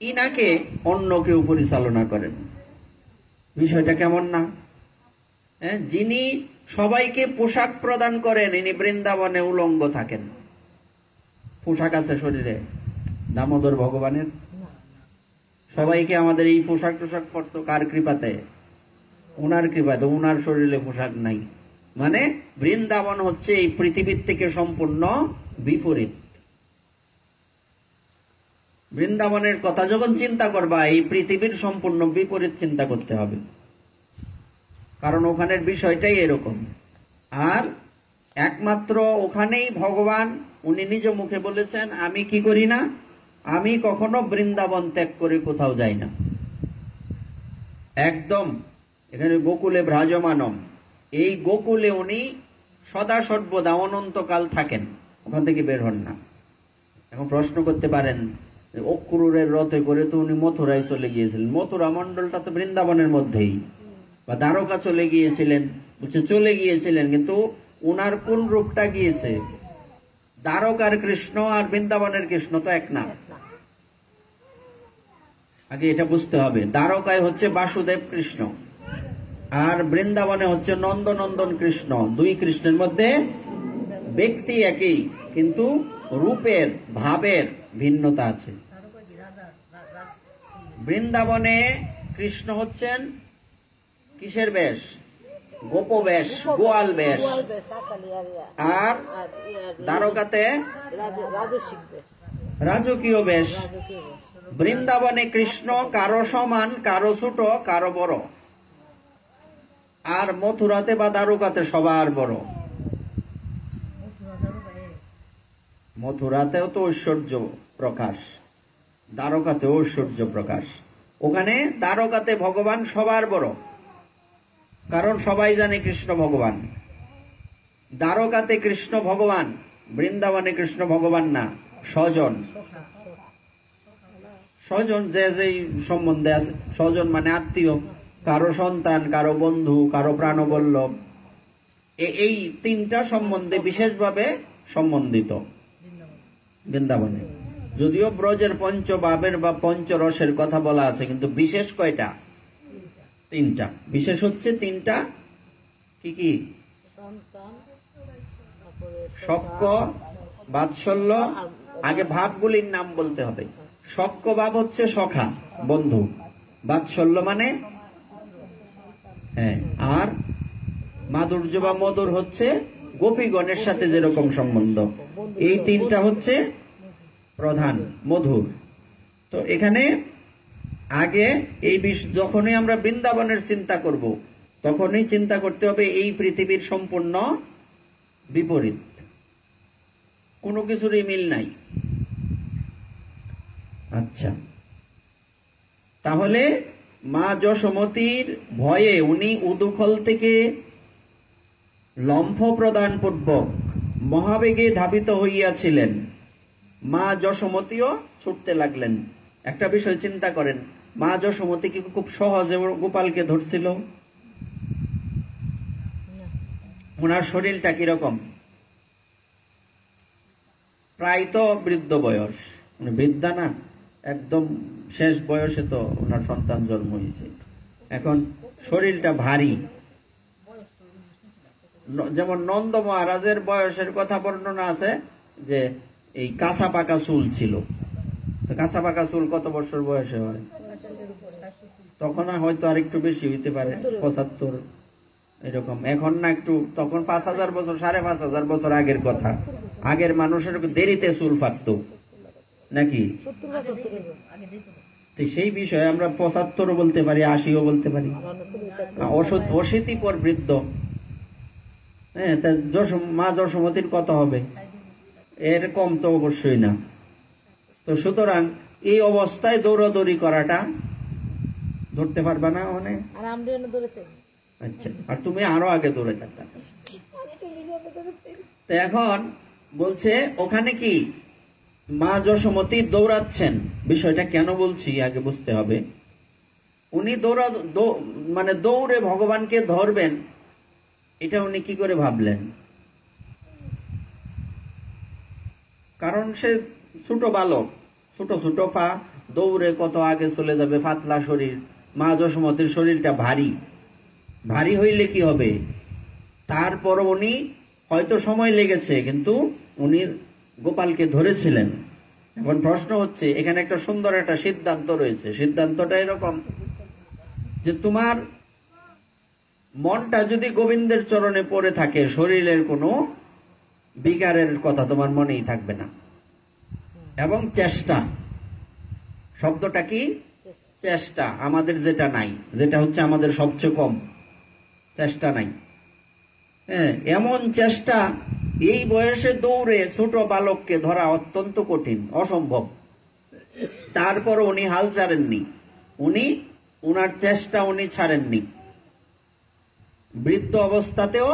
ইনাকে অন্য কেউ পরিচালনা করেন। বিষয়টা কেমন না? যিনি সবাইকে পোশাক প্রদান করেন, ইনি বৃন্দাবনে উলঙ্গ থাকেন। পোশাক আছে শরীরে দামোদর ভগবানের? সবাইকে আমাদের এই পোশাক টোশাক পরতো কার কৃপাতে? উনার কৃপাতে। উনার শরীরে পোশাক নাই। মানে বৃন্দাবন হচ্ছে এই পৃথিবীর থেকে সম্পূর্ণ বিপরীত। বৃন্দাবনের কথা যখন চিন্তা করবা, এই পৃথিবীর সম্পূর্ণ বিপরীত চিন্তা করতে হবে, কারণ ওখানের বিষয়টাই এরকম। আর একমাত্র ওখানেই ভগবান, উনি নিজ মুখে বলেছেন, আমি কি করি না? আমি কখনো বৃন্দাবন ত্যাগ করে কোথাও যাই না। একদম এখানে গোকুলে ভ্রাজমানম, এই গোকুলে উনি সদা সর্বদা অনন্তকাল থাকেন, ওখান থেকে বের হন না। এখন প্রশ্ন করতে পারেন, অক্রুরের রথে করে তো উনি মথুরায় চলে গিয়েছিলেন। মথুরা মন্ডলটা তো বৃন্দাবনের মধ্যেই। বা দ্বারকা চলে গিয়েছিলেন, বলছে চলে গিয়েছিলেন, কিন্তু উনার কোন রূপটা গিয়েছে? দ্বারকার কৃষ্ণ আর বৃন্দাবনের কৃষ্ণ তো এক না। আগে এটা বুঝতে হবে। দ্বারকায় হচ্ছে বাসুদেব কৃষ্ণ, আর বৃন্দাবনে হচ্ছে নন্দনন্দন কৃষ্ণ। দুই কৃষ্ণের মধ্যে ব্যক্তি একই, কিন্তু রূপের ভাবের ভিন্নতা আছে। বৃন্দাবনে কৃষ্ণ হচ্ছেন কিসের বেশ? গোপ বেশ, গোয়াল বেশ। আর দ্বারকাতে রাজকীয় বেশ। বৃন্দাবনে কৃষ্ণ কারো সমান, কারো ছোট, কারো বড়। আর মথুরাতে বা দ্বারকাতে সবার বড়। মথুরাতেও তো ঐশ্বর্য প্রকাশ, দ্বারকাতে ঐশ্বর্য প্রকাশ। ওখানে দ্বারকাতে ভগবান সবার বড়, কারণ সবাই জানে কৃষ্ণ ভগবান। দ্বারকাতে কৃষ্ণ ভগবান, বৃন্দাবনে কৃষ্ণ ভগবান না, স্বজন। স্বজন যে যেই সম্বন্ধে আছে, স্বজন মানে আত্মীয়, কারো সন্তান, কারো বন্ধু, কারো প্রাণবল্লভ। এই তিনটা সম্বন্ধে বিশেষভাবে সম্বন্ধিত বৃন্দাবনে। যদিও ব্রজের পঞ্চভাবের বা পঞ্চরসের কথা বলা আছে, কিন্তু বিশেষ কয়টা? তিনটা। বিশেষ হচ্ছে তিনটা। কি কি? সখ্য, বাৎসল্য। আগে ভাবগুলির নাম বলতে হবে। সখ্য ভাব হচ্ছে সখা, বন্ধু। বাৎসল্য মানে আর মাধুর্য বা মধুর হচ্ছে গোপীগণের সাথে যেরকম সম্বন্ধ। এই তিনটা হচ্ছে প্রধান, মধুর। তো এখানে আগে এই যখনই আমরা বৃন্দাবনের চিন্তা করব, তখনই চিন্তা করতে হবে এই পৃথিবীর সম্পূর্ণ বিপরীত, কোনো কিছুরই মিল নাই। আচ্ছা, তাহলে মা যশোমতীর ভয়ে উনি উদুখল থেকে লম্ফ প্রদান পূর্বক মহাবেগে ধাবিত হইয়াছিলেন। মা যশোমতীও ছুটতে লাগলেন। একটা বিষয় চিন্তা করেন, মা যশোমতী কি খুব সহজে গোপালকে ধরছিল? ওনার শরীরটা কিরকম? প্রায় তো বৃদ্ধ বয়স, বৃদ্ধা না, একদম শেষ বয়সে তো ওনার সন্তান জন্ম হয়েছে। এখন শরীরটা ভারী। যেমন নন্দ মহারাজের বয়সের কথা বর্ণনা আছে যে এই কাঁচা পাকা চুল ছিল, কাঁচা পাকা চুল কত বছর বয়সে হয়? তখন হয়তো আর একটু বেশি হইতে পারে, 75 এরকম। এখন না একটু, তখন 5000 বছর 5500 বছর আগের কথা। আগের মানুষের দেরিতে চুল ফাটতো নাকি? সেই বিষয়ে আমরা 75 বলতে পারি, 80ও বলতে পারি। অশীতি পর বৃদ্ধ। হ্যাঁ, মা যশোমতির কত হবে? এর কম তো অবশ্যই না। তো সুতরাং এই অবস্থায় দৌড়াদৌড়ি করাটা ধরতে পারবা না অনেক। আচ্ছা, আর তুমি আরো আগে দৌড়ে থাকতা। তো এখন বলছে ওখানে কি মা যশোমতী দৌড়াচ্ছেন। বিষয়টা কেন বলছি আগে বুঝতে হবে। উনি মানে দৌড়ে ভগবানকে ধরবেন, এটা উনি কি করে ভাবলেন? কারণ সে ছোট বালক, ছোট ছোট পা, দৌড়ে কত আগে চলে যাবে, পাতলা শরীর। মা যশোমতীর শরীরটা ভারী, ভারী হইলে কি হবে? তারপর উনি হয়তো সময় লেগেছে, কিন্তু উনি গোপালকে ধরেছিলেন। এখন প্রশ্ন হচ্ছে, এখানে একটা সুন্দর একটা সিদ্ধান্ত রয়েছে। সিদ্ধান্তটা এরকম যে তোমার মনটা যদি গোবিন্দের চরণে পড়ে থাকে, শরীরের কোনো বিকারের কথা তোমার মনেই থাকবে না। এবং চেষ্টা, শব্দটা কি? চেষ্টা। আমাদের যেটা নাই, যেটা হচ্ছে আমাদের সবচেয়ে কম, চেষ্টা নাই। হ্যাঁ, এমন চেষ্টা এই বয়সে দৌড়ে ছোট বালককে ধরা অত্যন্ত কঠিন, অসম্ভব। তারপর উনি হাল ছাড়েননি, উনার চেষ্টা উনি ছাড়েননি। বৃদ্ধ অবস্থাতেও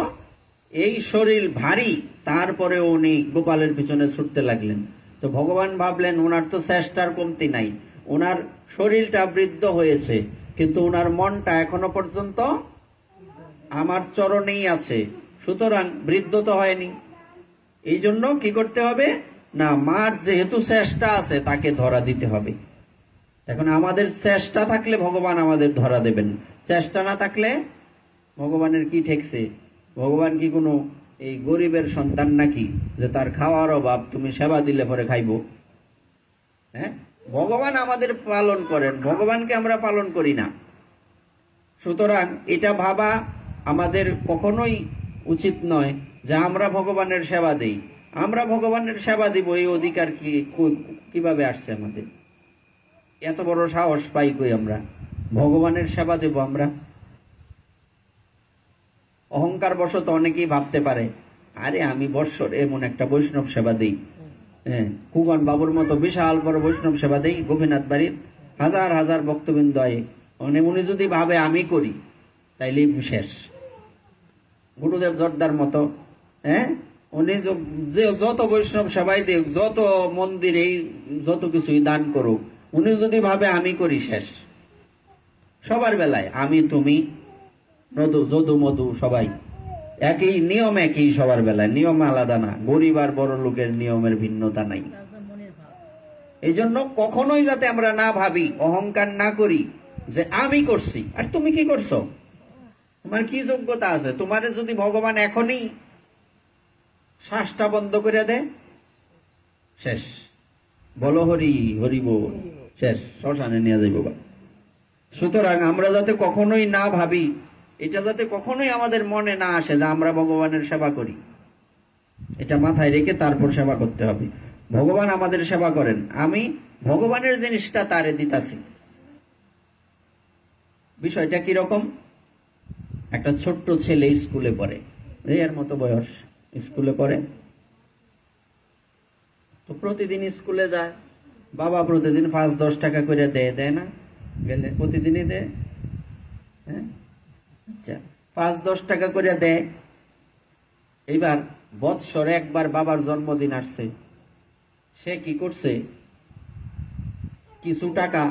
এই শরীর ভারী, তারপরে উনি গোপালের পিছনে ছুটতে লাগলেন। তো ভগবান ভাবলেন ওনার তো চেষ্টার কমতি নাই, ওনার শরীরটা বৃদ্ধ হয়েছে, কিন্তু ওনার মনটা এখনো পর্যন্ত আমার চরণেই আছে, সুতরাং বৃদ্ধ তো হয়নি। এই জন্য কি করতে হবে না, মার যেহেতু চেষ্টা আছে তাকে ধরা দিতে হবে। এখন আমাদের চেষ্টা থাকলে ভগবান আমাদের ধরা দেবেন, চেষ্টা না থাকলে ভগবানের কি ঠেকছে? ভগবান কি কোনো এই গরিবের সন্তান নাকি যে তার খাওয়ার অভাব, তুমি সেবা দিলে পরে খাইব? হ্যাঁ, ভগবান আমাদের পালন করেন, ভগবানকে আমরা পালন করি না। সুতরাং এটা ভাবা আমাদের কখনোই উচিত নয় যে আমরা ভগবানের সেবা দেই। আমরা ভগবানের সেবা দিব, এই অধিকার কিভাবে আসছে আমাদের? এত বড় সাহস পাই কই আমরা ভগবানের সেবা দেব? আমরা অহংকার বশত অনেকেই ভাবতে পারে, আরে আমি বৎসর এমন একটা বৈষ্ণব সেবা দেই, হ্যাঁ, কুগন বাবুর মতো বিশাল বড় বৈষ্ণব সেবা দেই, গোপীনাথ বাড়ির হাজার হাজার ভক্তবৃন্দ আয়ে, উনি যদি ভাবে আমি করি তাইলে শেষ। গুরুদেব জর্দার মতো, হ্যাঁ, উনি যত বৈষ্ণব সেবাই দেখ, যত মন্দিরে যত কিছুই দান করুক, উনি যদি ভাবে আমি করি শেষ। সবার বেলায় আমি তুমি যদু মধু সবাই একই নিয়ম, একই সবার বেলায় নিয়ম আলাদা না। গরিব আর বড় লোকের নিয়মের ভিন্নতা নাই। এই জন্য কখনোই যাতে আমরা না ভাবি, অহংকার না করি যে আমি করছি আর তুমি কি করছো, তোমার কি যোগ্যতা আছে? তোমার যদি ভগবান এখনই শ্বাসটা বন্ধ করে দেয়, শেষ। বলো হরি হরি বল, শেষ, শ্মশানে নিয়ে যাইব। সুতরাং আমরা যাতে কখনোই না ভাবি, এটা যাতে কখনোই আমাদের মনে না আসে যে আমরা ভগবানের সেবা করি, এটা মাথায় রেখে তারপর সেবা করতে হবে। ভগবান আমাদের সেবা করেন, আমি ভগবানের জিনিসটা তারে দিতাছি। বিষয়টা কিরকম? একটা ছোট্ট ছেলে স্কুলে পড়ে, এর মতো বয়স, স্কুলে পড়ে। তো প্রতিদিন স্কুলে যায়, বাবা প্রতিদিন 5-10 টাকা করে দেয় না? গেলে প্রতিদিনই দেয়। হ্যাঁ, আচ্ছা, 5-10 টাকা করে দেয়। এবার বৎসরে একবার বাবার জন্মদিন আসছে, সে কি করছে, কিছু টাকা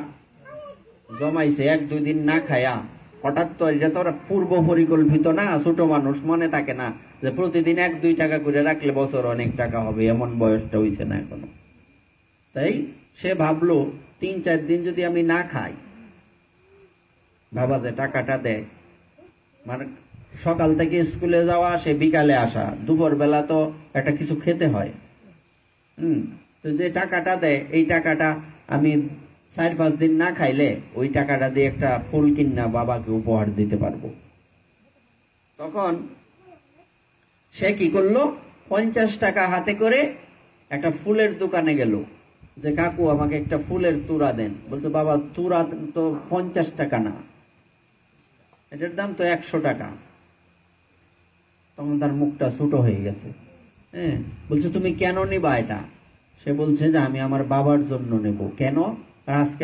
জমাইছে, 1-2 দিন না খায়া। হঠাৎ তো এটা তো পূর্ব পরিকল্পিত না, ছোট মানুষ মনে থাকে না যে প্রতিদিন 1-2 টাকা করে রাখলে বছর অনেক টাকা হবে, এমন বয়সটা হইছে না এখনো। তাই সে ভাবলো 3-4 দিন যদি আমি না খাই, বাবা যে টাকাটা দেয়, মানে সকাল থেকে স্কুলে যাওয়া, সে বিকালে আসা, দুপুর বেলা তো একটা কিছু খেতে হয়। তো যে টাকাটা দেয়, এই টাকাটা আমি 4-5 দিন না খাইলে ওই টাকাটা দিয়ে একটা ফুল কিনা বাবাকে উপহার দিতে পারবো। তখন সে কি করলো, 50 টাকা হাতে করে একটা ফুলের দোকানে গেল, যে কাকু আমাকে একটা ফুলের তুরা দেন। বলতো বাবা তুরা তো 50 টাকা না, এটার দাম তো 100 টাকা। তখন তার মুখটা ছোট হয়ে গেছে। হ্যাঁ, বলছে তুমি কেন নিবা এটা? সে বলছে যে আমি আমার বাবার জন্য নেব। কেন? আজকে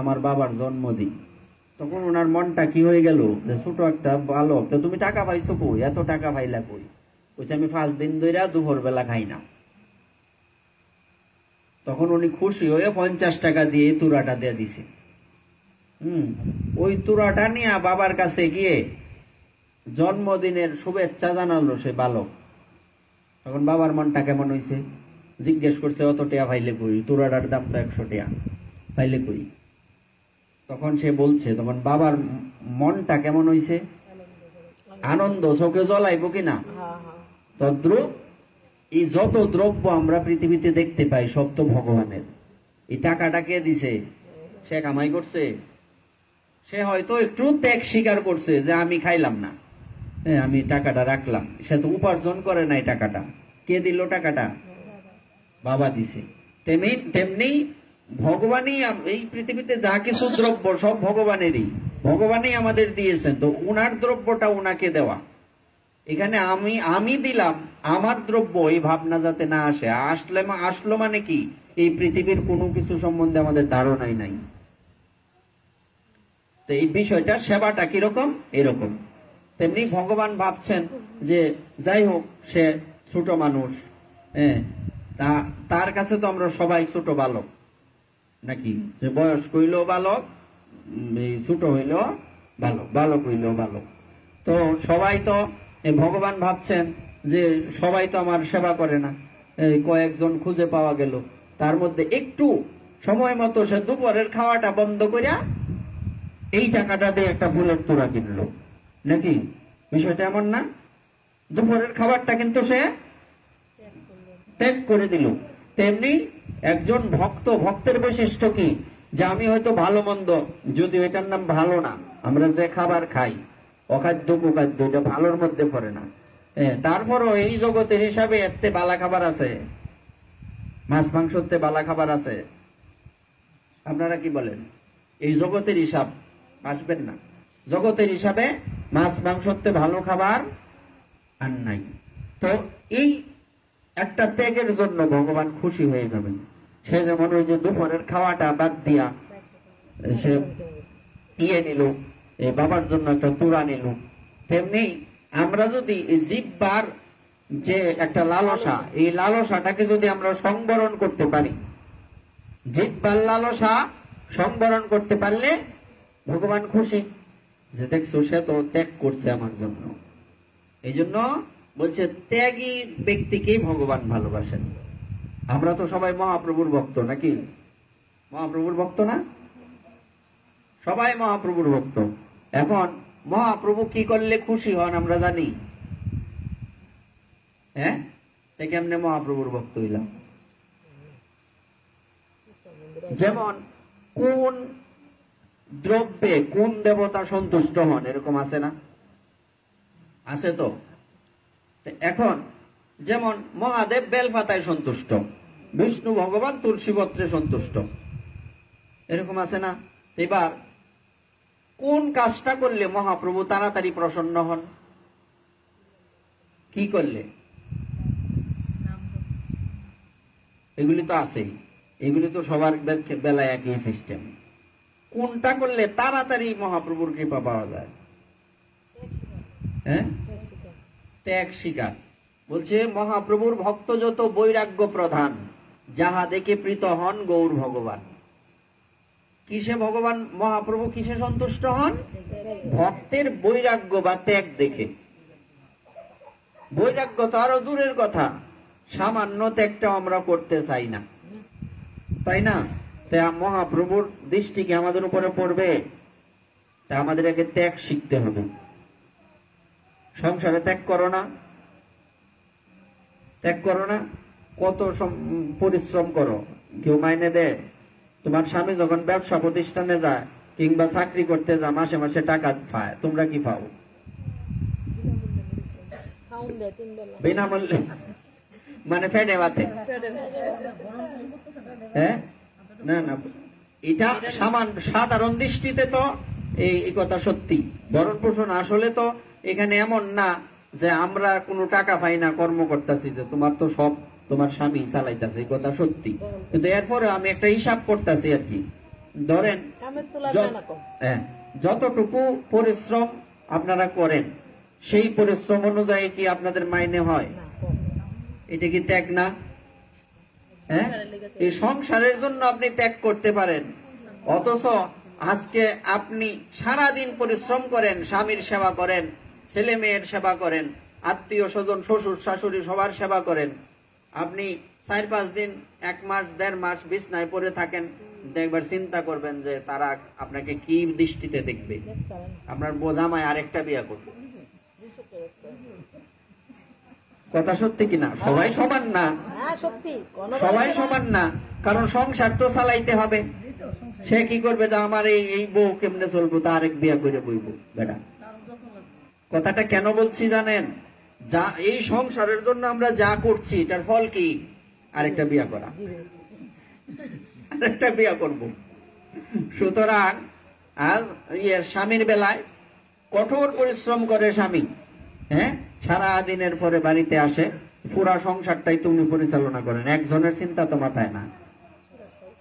আমার বাবার জন্মদিন। তখন ওনার মনটা কি হয়ে গেল, যে ছোট একটা বালক, তো তুমি টাকা পাইছো কই, এত টাকা পাইলা কই? বলছে আমি 5 দিন ধরে দুপুর বেলা খাই না। তখন উনি খুশি হয়ে 50 টাকা দিয়ে তুরাটা দিয়ে দিছে। ওই তুরাটা নিয়ে বাবার কাছে গিয়ে জন্মদিনের শুভেচ্ছা জানালো সে বালক। তখন বাবার মনটা কেমন হয়েছে, জিজ্ঞেস করছে অত টিয়া ভাইলে কই, তুরাটার দাম তো 100 টাকা, ভাইলে কই? তখন সে বলছে, তখন বাবার মনটা কেমন হয়েছে, আনন্দ চোখে জ্বলাইব কিনা। তদ্রুপ এই যত দ্রব্য আমরা পৃথিবীতে দেখতে পাই সব তো ভগবানের। এই টাকাটা কে দিছে? সে কামাই করছে? সে হয়তো একটু ত্যাগ স্বীকার করছে যে আমি খাইলাম না, হ্যাঁ আমি টাকাটা রাখলাম। সে তো উপার্জন করে নাই টাকাটা। কে দিল টাকাটা? বাবা দিছে। তেমনি ভগবানই এই পৃথিবীতে যা কিছু দ্রব্য সব ভগবানেরই, ভগবানই আমাদের দিয়েছেন। তো উনার দ্রব্যটা উনাকে দেওয়া। এখানে আমি দিলাম আমার দ্রব্য, এই ভাবনা যাতে না আসে। আসলো মানে কি, এই পৃথিবীর কোনো কিছু সম্বন্ধে আমাদের ধারণাই নাই। তো এই বিষয়টা, সেবাটা কিরকম, এরকম। তেমনি ভগবান ভাবছেন যে যাই হোক সে ছোট মানুষ, হ্যাঁ তার কাছে তো আমরা সবাই ছোট বালক নাকি, যে বয়স্ক হইলেও বালক, ছোট হইলেও বালক, বালক হইলেও বালক। তো সবাই তো, ভগবান ভাবছেন যে সবাই তো আমার সেবা করে না, কয়েকজন খুঁজে পাওয়া গেল, তার মধ্যে একটু সময় মতো সে দুপুরের খাওয়াটা বন্ধ করিয়া এই টাকাটা দিয়ে একটা ফুলের তোড়া কিনলো নাকি। বিষয়টা এমন না, দুপুরের খাবারটা কিন্তু সে ত্যাগ করে দিল। তেমনি একজন ভক্তের বৈশিষ্ট্য কি, যে আমি হয়তো ভালো মন্দ, যদি এটার নাম ভালো না, আমরা যে খাবার খাই অখাদ্য কুখাদ্য, এটা ভালোর মধ্যে পড়ে না। তারপরও এই জগতের হিসাবে এতে বালা খাবার আছে, মাছ মাংসতে বালা খাবার আছে। আপনারা কি বলেন? এই জগতের হিসাব আসবেন না। জগতের হিসাবে মাছ মাংসতে ভালো খাবার আর নাই। তো এই একটা ত্যাগের জন্য ভগবান খুশি হয়ে যাবেন। সে যেমন ওই যে দুপুরের খাওয়াটা বাদ দিয়া সে নিল, বাবার জন্য একটা তুরা নিল। তেমনি আমরা যদি জিহ্বার যে একটা লালসা, এই লালসাটাকে যদি আমরা সংবরণ করতে পারি, জিহ্বার লালসা সংবরণ করতে পারলে ভগবান খুশি, যে দেখছো সে তো ত্যাগ করছে আমার জন্য। এই জন্য বলছে ত্যাগী ব্যক্তিকেই ভগবান ভালোবাসেন। আমরা তো সবাই মহাপ্রভুর ভক্ত নাকি? মহাপ্রভুর ভক্ত না? সবাই মহাপ্রভুর ভক্ত। এখন মহাপ্রভু কি করলে খুশি হন আমরা জানি। হ্যাঁ, কেমনে মহাপ্রভুর ভক্ত হইলাম? যেমন কোন দ্রব্যে কোন দেবতা সন্তুষ্ট হন, এরকম আছে না? আছে তো। এখন যেমন মহাদেব বেলপাতায় সন্তুষ্ট, বিষ্ণু ভগবান তুলসী পত্রে সন্তুষ্ট, এরকম আছে না? এবার কোন কাজটা করলে মহাপ্রভু তাড়াতাড়ি প্রসন্ন হন? কি করলে? এগুলি তো আছেই, এগুলি তো সবার বেলায় একই সিস্টেম। কোনটা করলে তাড়াতাড়ি মহাপ্রভুর কৃপা পাওয়া যায়? হ্যাঁ, ত্যাগ স্বীকার। বলছে মহাপ্রভুর ভক্ত যত বৈরাগ্য প্রধান, যাহা দেখে প্রীত হন গৌর ভগবান। কিসে ভগবান মহাপ্রভু কিসে সন্তুষ্ট হন? ভক্তের বৈরাগ্য বা ত্যাগ দেখে। বৈরাগ্য তো আরো দূরের কথা, সামান্য ত্যাগটা আমরা করতে চাই না, তাই না? তাই মহাপ্রভুর দৃষ্টি কি আমাদের উপরে পড়বে? তা আমাদের আগে ত্যাগ শিখতে হবে। সংসারে ত্যাগ করো না, ত্যাগ করো না, কত পরিশ্রম করো, কেউ মাইনে দেয়? তোমার স্বামী যখন ব্যবসা প্রতিষ্ঠানে যায় কিংবা চাকরি করতে যায়, মাসে মাসে টাকা পায়, তোমরা কি পাও? বিনামূল্যে, মানে ফেডে বাতে। হ্যাঁ, না না, এটা সাধারণ দৃষ্টিতে তো এই কথা সত্যি। ভরণ পোষণ আসলে তো এখানে এমন না যে আমরা কোনো টাকা পাই না কর্ম করতেছি, যে তোমার তো সব তোমার স্বামী চালাইতেছে, এই কথা সত্যি। কিন্তু এরপরে আমি একটা হিসাব করতেছি আর কি। ধরেন যতটুকু পরিশ্রম আপনারা করেন সেই পরিশ্রম অনুযায়ী কি আপনাদের মাইনে হয়? এটা কি ত্যাগ না? হ্যাঁ, এই সংসারের জন্য আপনি ত্যাগ করতে পারেন, অথচ আজকে আপনি সারাদিন পরিশ্রম করেন, স্বামীর সেবা করেন, ছেলে মেয়ের সেবা করেন, আত্মীয় স্বজন শ্বশুর শাশুড়ি সবার সেবা করেন, আপনি 4-5 দিন 1 মাস 1.5 মাস বিছনায় পড়ে থাকেন, একবার চিন্তা করবেন যে তারা আপনাকে কি দৃষ্টিতে দেখবে। আপনার বোঝামায় আরেকটা বিয়ে করবে, কথা সত্যি কিনা? সবাই সমান না, সবাই সমান না, কারণ সংসার তো চালাইতে হবে। সে কি করবে যে আমার এই বউ কেমনে চলবো, তা আরেক বিয়ে করে বইব বেটা। কথাটা কেন বলছি জানেন? যা এই সংসারের জন্য আমরা যা করছি এটার ফল কি? আরেকটা বিয়ে করা, আরেকটা বিয়ে করব। সুতরাং আর স্বামীর বেলায় কঠোর পরিশ্রম করে স্বামী, হ্যাঁ, সারা দিনের পরে বাড়িতে আসে, পুরা সংসারটাই তুমি পরিচালনা করেন। একজনের চিন্তা তো মাথায় না,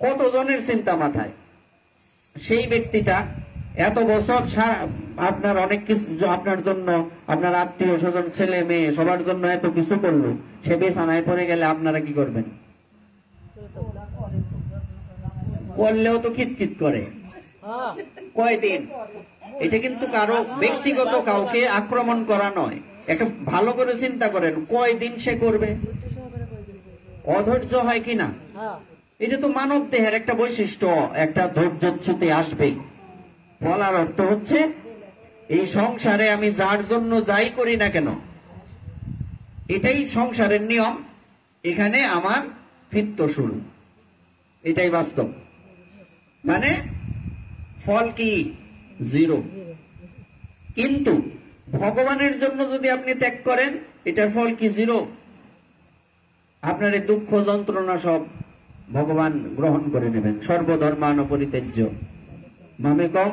কতজনের চিন্তা মাথায়। সেই ব্যক্তিটা এত বছর আপনার অনেক কিছু, আপনার জন্য, আপনার আত্মীয় স্বজন ছেলে মেয়ে সবার জন্য এত কিছু করলো, সে বিছানায় পড়ে গেলে আপনারা কি করবেন? করলেও তো খিটখিট করে কয়দিন। এটা কিন্তু কারো ব্যক্তিগত কাউকে আক্রমণ করা নয়, একটা ভালো করে চিন্তা করেন, কয়দিন সে করবে? অধৈর্য হয় কিনা? এটা তো মানব দেহের একটা বৈশিষ্ট্য, একটা ধৈর্যচ্যুতি আসবেই। বলার অর্থ হচ্ছে এই সংসারে আমি যার জন্য যাই করি না কেন, এটাই সংসারের নিয়ম, এখানে আমার ফিত্ত শুরু, এটাই বাস্তব। মানে ফল কি? 0। কিন্তু ভগবানের জন্য যদি আপনি ত্যাগ করেন, এটার ফল কি? 0। আপনার এই দুঃখ যন্ত্রণা সব ভগবান গ্রহণ করে নেবেন। সর্বধর্মান পরিত্যাজ্য মামেকং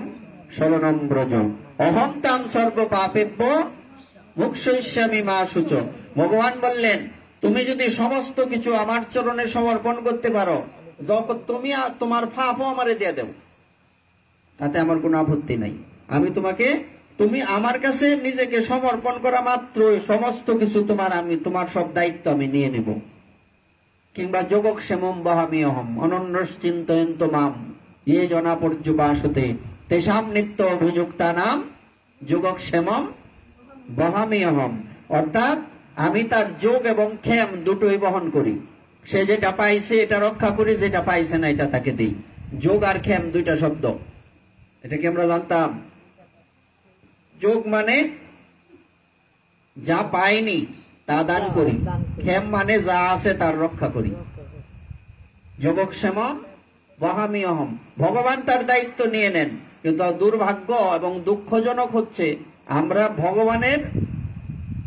শরণং ব্রজ অহং তাম সর্ব পাপেভ্য মুক্ষয়িষ্যামি মা শুচ। ভগবান বললেন, তুমি যদি সমস্ত কিছু আমার চরণে সমর্পণ করতে পারো, যখন তুমি তোমার পাপও আমারে দিয়ে দেব, তাতে আমার কোনো আপত্তি নাই। আমি তোমাকে, তুমি আমার কাছে নিজেকে সমর্পণ করা মাত্র সমস্ত কিছু তোমার, আমি তোমার সব দায়িত্ব আমি নিয়ে নেব। কিংবা যোগক্ষেমম বহামিয়হম অনন্যশ্চিন্তয়ন্ত মাম ইয়ে জনা পর্যুপাসতে তেষাম নিত্য অভিযুক্তা নাম যোগক্ষেমম বহামিয়হম। অর্থাৎ আমি তার যোগ এবং ক্ষেম দুটোই বহন করি। সে যেটা পাইছে এটা রক্ষা করি, যেটা পাইছে না এটা তাকে দিই। যোগ আর ক্ষেম দুইটা শব্দ, এটা কি আমরা জানতাম? যোগ মানে যা পাইনি তা দান করি, ক্ষেম মানে যা আছে তার রক্ষা করি। যোগক্ষেমম বহামিয়হম, ভগবান তার দায়িত্ব নিয়ে নেন। কিন্তু দুর্ভাগ্য এবং দুঃখজনক হচ্ছে আমরা ভগবানের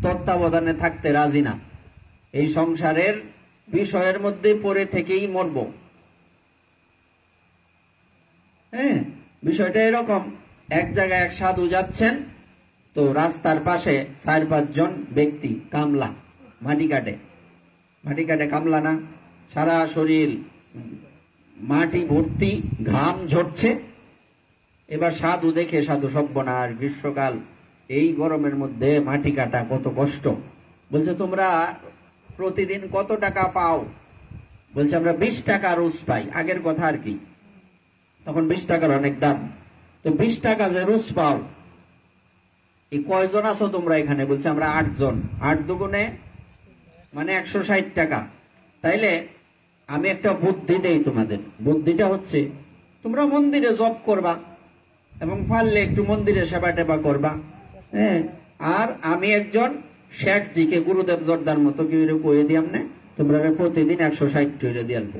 তত্ত্বাবধানে থাকতে রাজি না। এই সংসারের বিষয়ের মধ্যে পড়ে থেকেই মরব। হ্যাঁ, বিষয়টা এরকম, এক জায়গায় এক সাধু যাচ্ছেন, তো রাস্তার পাশে 4-5 জন ব্যক্তি কামলা মাটি কাটে, মাটি কাটে কামলা না, সারা শরীর মাটি ভর্তি, ঘাম ঝরছে। এবার সাধু দেখে, সাধু সর্বনাশ, গ্রীষ্মকাল, এই গরমের মধ্যে মাটি কাটা কত কষ্ট। বলছে, তোমরা প্রতিদিন কত টাকা পাও? বলছে, আমরা 20 টাকা রোজ পাই। আগের কথা আর কি, তখন 20 টাকার অনেক দাম। তো 20 টাকা যে রোজ পাও, এই কয়জন আছো তোমরা এখানে? বলছে, আমরা 8 জন। 8 দুগুণে মানে 160 টাকা। তাইলে আমি একটা বুদ্ধি দেই তোমাদের। বুদ্ধিটা হচ্ছে, তোমরা মন্দিরে জপ করবা এবং পারলে একটু মন্দিরে সেবা টেবা করবা। হ্যাঁ, আর আমি একজন শেঠজিকে, গুরুদেব জর্দার মতো কি কয়ে দিই, আমনে তোমরা প্রতিদিন 160 টাকা দিয়ে আনবো।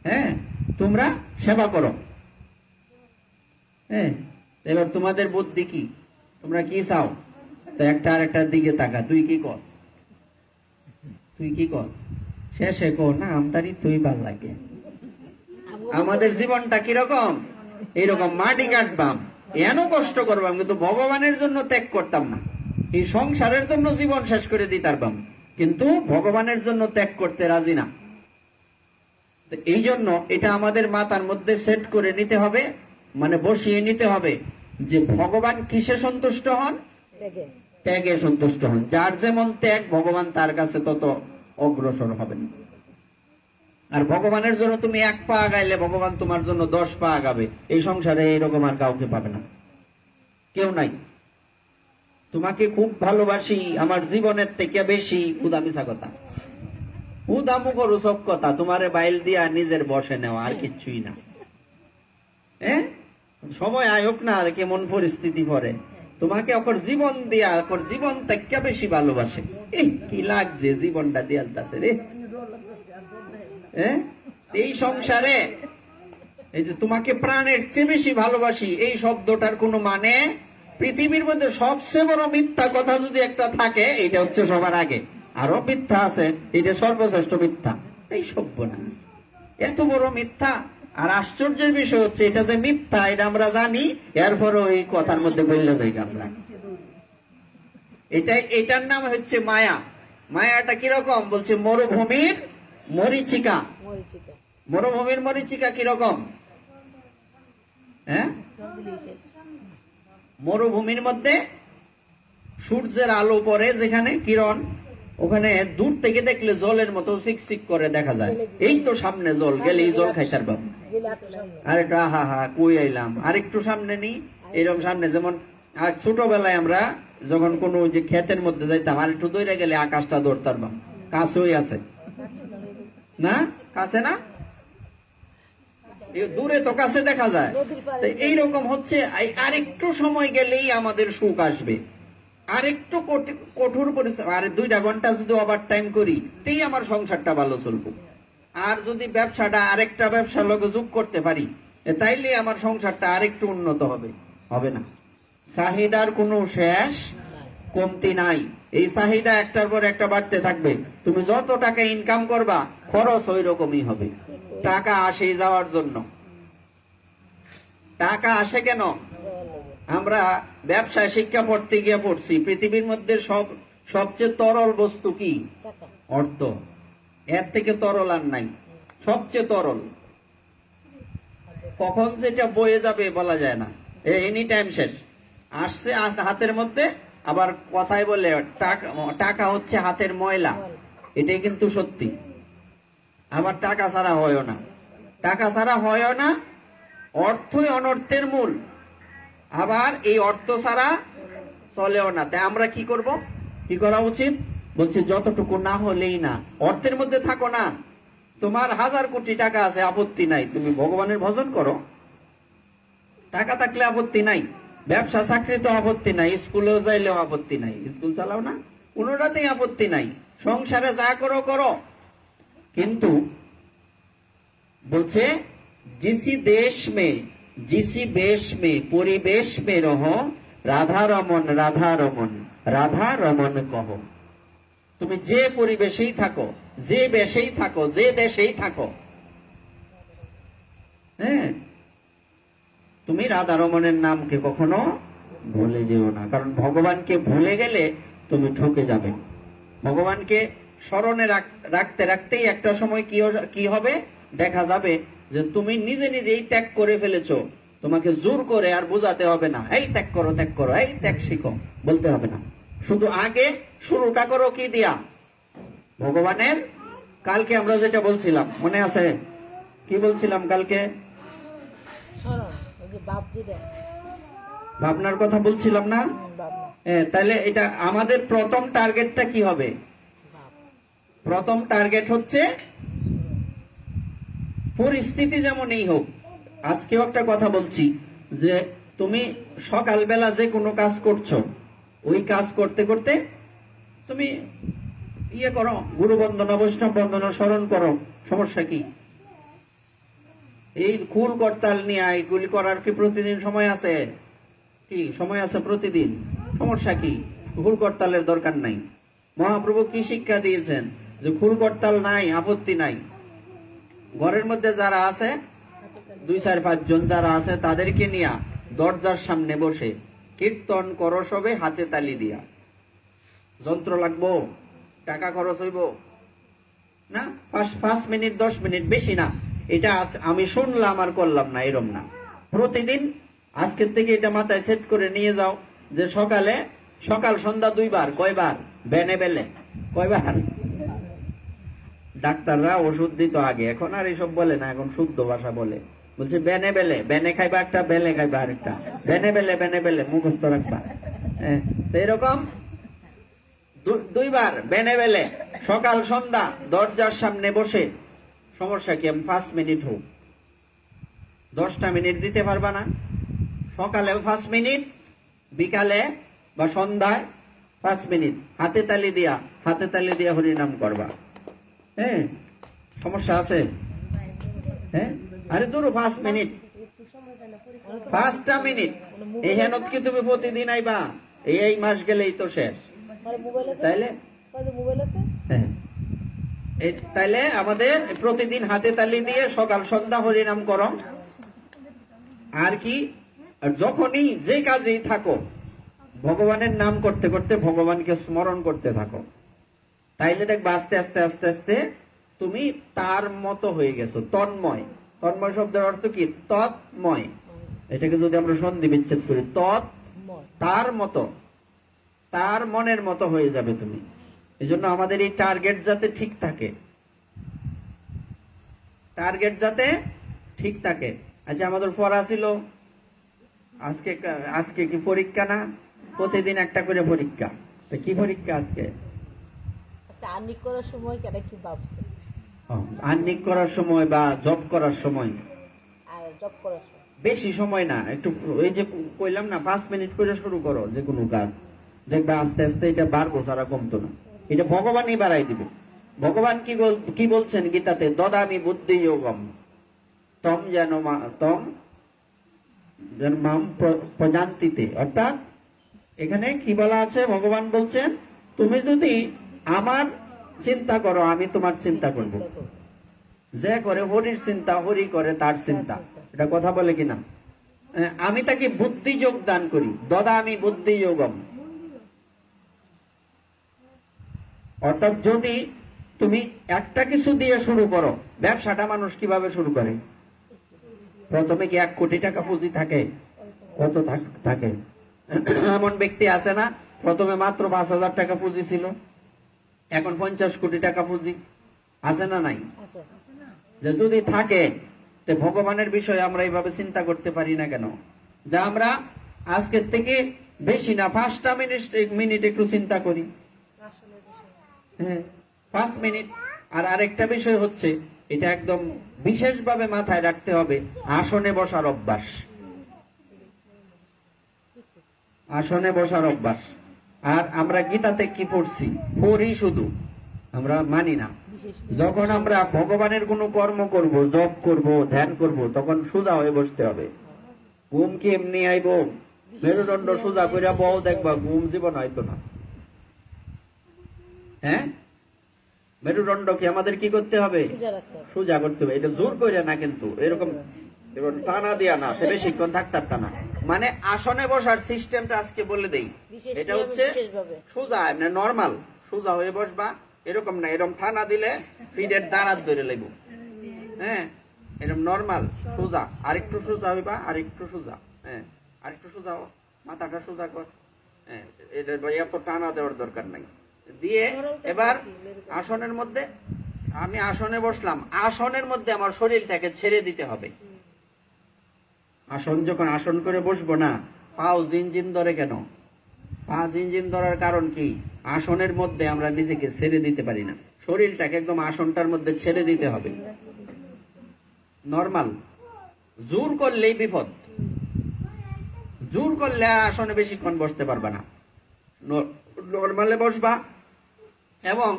হ্যাঁ, তোমরা সেবা করো। হ্যাঁ, এবার তোমাদের বুদ্ধি কি, তোমরা কি চাও? তো একটা আর একটার দিকে তাকা, তুই কি কর, তুই কি কর, শেষে কো না আমটারই তুই ভাল লাগে। আমাদের জীবনটা কিরকম, এইরকম মাটি কাটবাম, এন কষ্ট করবাম, কিন্তু ভগবানের জন্য ত্যাগ করতাম না। এই সংসারের জন্য জীবন শেষ করে দিতারবাম, কিন্তু ভগবানের জন্য ত্যাগ করতে রাজি না। এই জন্য এটা আমাদের মাথার মধ্যে সেট করে নিতে হবে, মানে বসিয়ে নিতে হবে যে ভগবান কিসে সন্তুষ্ট হন? ত্যাগে সন্তুষ্ট হন। যার যেমন ত্যাগ, ভগবান তার কাছে তত অগ্রসর হবেন। আর ভগবানের জন্য তুমি 1 পা আগাইলে ভগবান তোমার জন্য 10 পা আগাবে। এই সংসারে এরকম আর কাউকে পাবে না, কেউ নাই। তোমাকে খুব ভালোবাসি, আমার জীবনের থেকে বেশি, খুদা মিছা কথা, খুদা মুখরোচক কথা, তোমারে বাইল দিয়া নিজের বসে নেওয়া, আর কিচ্ছুই না। হ্যাঁ, সময় আয়োগ না কেমন পরিস্থিতি পরে, তোমাকে অকর জীবন দিয়া, অকর জীবন থেকে বেশি ভালোবাসে। কি লাগছে জীবনটা দিয়ালতাছে রে। এই সংসারে এই যে তোমাকে প্রাণের চেয়ে বেশি ভালোবাসি, এই শব্দটার কোনো মানে, পৃথিবীর মধ্যে সবচেয়ে বড় মিথ্যা কথা যদি একটা থাকে, এটা হচ্ছে সবার আগে। আরো মিথ্যা আছে, এটা সর্বশ্রেষ্ঠ মিথ্যা। এই সভ্য না, এত বড় মিথ্যা। আর আশ্চর্যের বিষয় হচ্ছে এটা যে মিথ্যা এটা আমরা জানি, এরপরও এই কথার মধ্যে বললে যাই আমরা। এটার নাম হচ্ছে মায়া। মায়াটা কিরকম বলছে, মরুভূমির মরিচিকা। মরুভূমির মরিচিকা কিরকম? হ্যাঁ, মরুভূমির মধ্যে সূর্যের আলো পড়ে যেখানে কিরণ, ওখানে দূর থেকে দেখলে জলের মতো চিকচিক করে দেখা যায়। এই তো সামনে জল, গেলে এই জল খাইতার বাবু। আরেকটু হা হা কই আইলাম, আরেকটু সামনে নি, এরকম সামনে। যেমন ছোটবেলায় আমরা যখন কোন যে ক্ষেতের মধ্যে যাইতাম, আর একটু দৌড়ে গেলে আকাশটা ধরতাম, কাছেই আছে না, কাছে না, দূরে তো কাছে দেখা যায়। এইরকম হচ্ছে, আরেকটু সময় গেলেই আমাদের সুখ আসবে। আরেকটু কঠোর পরিশ্রম, আর 2 ঘন্টা যদি ওভার টাইম করি, তেই আমার সংসারটা ভালো চলবে। আর যদি ব্যবসাটা আরেকটা ব্যবসার লগে যোগ করতে পারি, তাইলে আমার সংসারটা আরেকটু উন্নত হবে, হবে না। চাহিদার কোনো শেষ কমতি নাই, এই চাহিদা একটার পর একটা বাড়তে থাকবে। তুমি যত টাকা ইনকাম করবা, খরচ ওই রকমই হবে। টাকা আসে যাওয়ার জন্য। টাকা আসে কেন? আমরা ব্যবসায় শিক্ষা পড়তে গিয়ে পড়ছি, পৃথিবীর মধ্যে সবচেয়ে তরল বস্তু কি? অর্থ। এর থেকে তরল আর নাই, সবচেয়ে তরল। কখন যেটা বয়ে যাবে বলা যায় না, এনি টাইম শেষ। আসছে হাতের মধ্যে, আবার কথায় বলে টাকা হচ্ছে হাতের ময়লা, এটাই কিন্তু সত্যি। আবার টাকা ছাড়া হয় না, টাকা ছাড়া হয় না, অর্থই অনর্থের মূল। আবার এই অর্থ ছাড়া চলেও না। তাই আমরা কি করব, কি করা উচিত? বলছে যতটুকু না হলেই না, অর্থের মধ্যে থাকো না। তোমার 1000 কোটি টাকা আছে, আপত্তি নাই, তুমি ভগবানের ভজন করো, টাকা থাকলে আপত্তি নাই। ব্যবসা চাকরি তো আপত্তি নাই, স্কুলেও যাইলেও আপত্তি নাই, স্কুল চালাও না, কোনোটাতেই আপত্তি নাই। সংসারে যা করো করো, কিন্তু বলছে जिसी देश में जिसी बेश में परिवेश में रहो, राधा रमन राधा रमन कहो। তুমি যে পরিবেশেই থাকো, যে বেশেই থাকো, যে দেশেই থাকো, হ্যাঁ, তুমি রাধা রমনের নামকে কখনো ভুলে যেও না। কারণ ভগবানকে ভুলে গেলে তুমি ঠকে যাবে। ভগবানকে স্মরণে রাখতে রাখতেই একটা সময় কি হবে, দেখা যাবে যে তুমি নিজে নিজেই ত্যাগ করে ফেলেছো। তোমাকে জোর করে আর বোঝাতে হবে না, এই ত্যাগ করো, ত্যাগ করো, এই ত্যাগ শিখো, বলতে হবে না। শুধু আগে শুরুটা করো কি দিয়া? ভগবানের। কালকে আমরা যেটা বলছিলাম মনে আছে? কি বলছিলাম কালকে? ভাবনার কথা বলছিলাম না? তাহলে এটা আমাদের প্রথম টার্গেটটা কি হবে? প্রথম টার্গেট হচ্ছে পরিস্থিতি যেমনই হোক। আজকেও একটা কথা বলছি যে তুমি সকালবেলা যে কোনো কাজ করছো, ওই কাজ করতে করতে তুমি ইয়ে করো, গুরু বন্দনা, বৈষ্ণব বন্দনা স্মরণ করো, সমস্যা কি? এই কুল করতাল নিয়ে এগুলি করার কি প্রতিদিন সময় আছে? কি সময় আছে প্রতিদিন? সমস্যা কি? কুল করতালের দরকার নাই। মহাপ্রভু কি শিক্ষা দিয়েছেন যে কুল করতাল নাই, আপত্তি নাই। ঘরের মধ্যে যারা আছে 2-4-5 জন যারা আছে তাদেরকে নিয়ে দরজার সামনে বসে কীর্তন করো সবে হাতে তালি দিয়া। যন্ত্র লাগবো, টাকা খরচ হইব না, 5 মিনিট 10 মিনিট, বেশি না। এটা আমি শুনলাম আর করলাম না, এরম না। প্রতিদিন আজকের থেকে এটা মাথায় সেট করে নিয়ে যাও যে সকাল সন্ধ্যা 2 বার। কয়বার? বেনে বেলে কয়বার? ডাক্তাররা ওষুধ দিত আগে, এখন আর এসব বলে না, এখন শুদ্ধ ভাষা বলে। বলছে বেনে বেলে, বেনে খাইবা একটা, বেলে খাইবা আরেকটা। বেনে বেলে মুখস্থ রাখবা। তো এরকম 2 বার বেনে বেলে সকাল সন্ধ্যা দরজার সামনে বসে। সমস্যা কি? 5 মিনিট হোক, 10টা মিনিট দিতে পারবা না? সকালেও 5 মিনিট, বিকালে বা সন্ধ্যায় 5 মিনিট হাতে তালি দিয়া হরিনাম করবা। হ্যাঁ, সমস্যা আছে? হ্যাঁ, আরে ধরো 5 মিনিট, 5টা মিনিট। এই হেনত কি তুমি প্রতিদিন আইবা? এই মাস গেলেই তো শেষ। তাইলে তাইলে আমাদের প্রতিদিন হাতে তালি দিয়ে সকাল সন্ধ্যা হরিনাম করো। আর কি? যখনই যে কাজেই থাকো ভগবানের নাম করতে করতে ভগবানকে স্মরণ করতে থাকো। তাইলে দেখবা আস্তে আস্তে আস্তে আস্তে তুমি তার মতো হয়ে গেছো, তন্ময়। তন্ময় শব্দের অর্থ কি? তৎময়। এটাকে যদি আমরা সন্ধি বিচ্ছেদ করি, তৎ তার মতো, তার মনের মতো হয়ে যাবে তুমি। এই জন্য আমাদের এই টার্গেট যাতে ঠিক থাকে, টার্গেট যাতে ঠিক থাকে। আচ্ছা, আমাদের পড়া ছিল আজকে কি পরীক্ষা না? প্রতিদিন একটা করে পরীক্ষা। কি পরীক্ষা আজকে? আর্নিং করার সময় কেন কি ভাবছে? আর্নিং করার সময় বা জব করার সময়। জব করার সময় বেশি সময় না, একটু ওই যে কইলাম না 5 মিনিট করে শুরু করো যে কোনো কাজ, দেখবে আস্তে আস্তে এটা বাড়বো, সারা কমতো না। এটা ভগবানই বাড়াই দিবে। ভগবান কি বলছেন গীতাতে? দদামি বুদ্ধি যোগম তম যেন মাম প্রজান্তিতে। অর্থাৎ এখানে কি বলা আছে? ভগবান বলছেন তুমি যদি আমার চিন্তা করো, আমি তোমার চিন্তা করব। যে করে হরির চিন্তা, হরি করে তার চিন্তা। এটা কথা বলে কিনা? আমি তাকে বুদ্ধি যোগ দান করি। দদামি বুদ্ধি যোগম। অর্থাৎ যদি তুমি একটা কিছু দিয়ে শুরু করো, ব্যবসাটা মানুষ কিভাবে শুরু করে? প্রথমে কি 1 কোটি টাকা পুঁজি থাকে? কত থাকে? এমন ব্যক্তি আছে না প্রথমে মাত্র 5,000 টাকা পুঁজি ছিল, এখন 50 কোটি টাকা পুঁজি আছে না নাই? যে যদি থাকে, তো ভগবানের বিষয়ে আমরা এইভাবে চিন্তা করতে পারি না কেন? যা আমরা আজকের থেকে বেশি না 5টা মিনিট একটু চিন্তা করি। হ্যাঁ, 5 মিনিট। আর আরেকটা বিষয় হচ্ছে, এটা একদম বিশেষভাবে মাথায় রাখতে হবে, আসনে বসার অভ্যাস। আসনে বসার অভ্যাস। আর আমরা গীতাতে কি পড়ি শুধু, আমরা মানি না। যখন আমরা ভগবানের কোনো কর্ম করব, জপ করব, ধ্যান করব, তখন সোজা হয়ে বসতে হবে। ঘুম কি এমনি আইব? মেরুদণ্ড সোজা করে বউ, দেখবা ঘুম জীবন হয়তো না। হ্যাঁ, মেরুদণ্ড কি আমাদের কি করতে হবে? সোজা করতে হবে। এটা জোর করে না, কিন্তু এরকম টানা দিয়া না, বেশিক্ষণ থাকতে না। মানে আসনে বসার সিস্টেমটা আজকে বলে দেই। এটা হচ্ছে সোজা, মানে নর্মাল সোজা হয়ে বসবা। এরকম না, এরকম টানা দিলে ফিডের দাঁড়াত ধরে লাগব। হ্যাঁ, এরকম নর্মাল সোজা। আরেকটু সোজা হইবা, আরেকটু সোজা। হ্যাঁ, আরেকটু সোজা, মাথাটা সোজা কর। হ্যাঁ, এটা এত টানা দেওয়ার দরকার নাই। দিয়ে এবার আসনের মধ্যে, আমি আসনে বসলাম, আসনের মধ্যে আমার শরীরটাকে ছেড়ে দিতে হবে। যখন আসন করে বসবো না, পাও জিনজিন ধরে কেন? পা জিনজিন ধরার কারণ কি? আসনের মধ্যে আমরা নিজেকে ছেড়ে দিতে পারি না। শরীরটাকে একদম আসনটার মধ্যে ছেড়ে দিতে হবে। নরমাল। জোর করলেই বিপদ। জোর করলে আসনে বেশিক্ষণ বসতে পারবা না। নরমালে বসবা এবং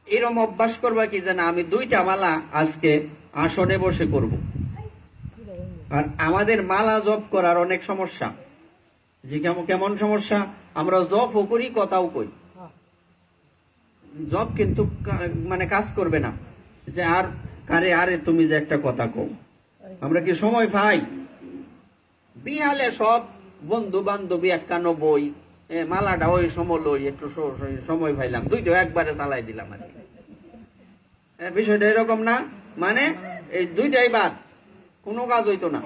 এরকম অভ্যাস করবা কি, যে না আমি 2টা মালা আজকে আসনে বসে করব। আর আমাদের মালা জপ করার অনেক সমস্যা, যে কেমন সমস্যা, আমরা জপও করি কথাও কই, জব কিন্তু মানে কাজ করবে না, যে আর কারে আরে তুমি যে একটা কথা কও, আমরা কি সময় পাই? বিহালে সব বন্ধু বান্ধবী একখানো বই, মালাটা ওই সময় লই, একটু সময় পাইলাম, দুইটা একবারে চালাই দিলাম আর কি। বিষয়টা এরকম না, মানে এই দুইটাই বাদ, কোনো কাজ হইতো না।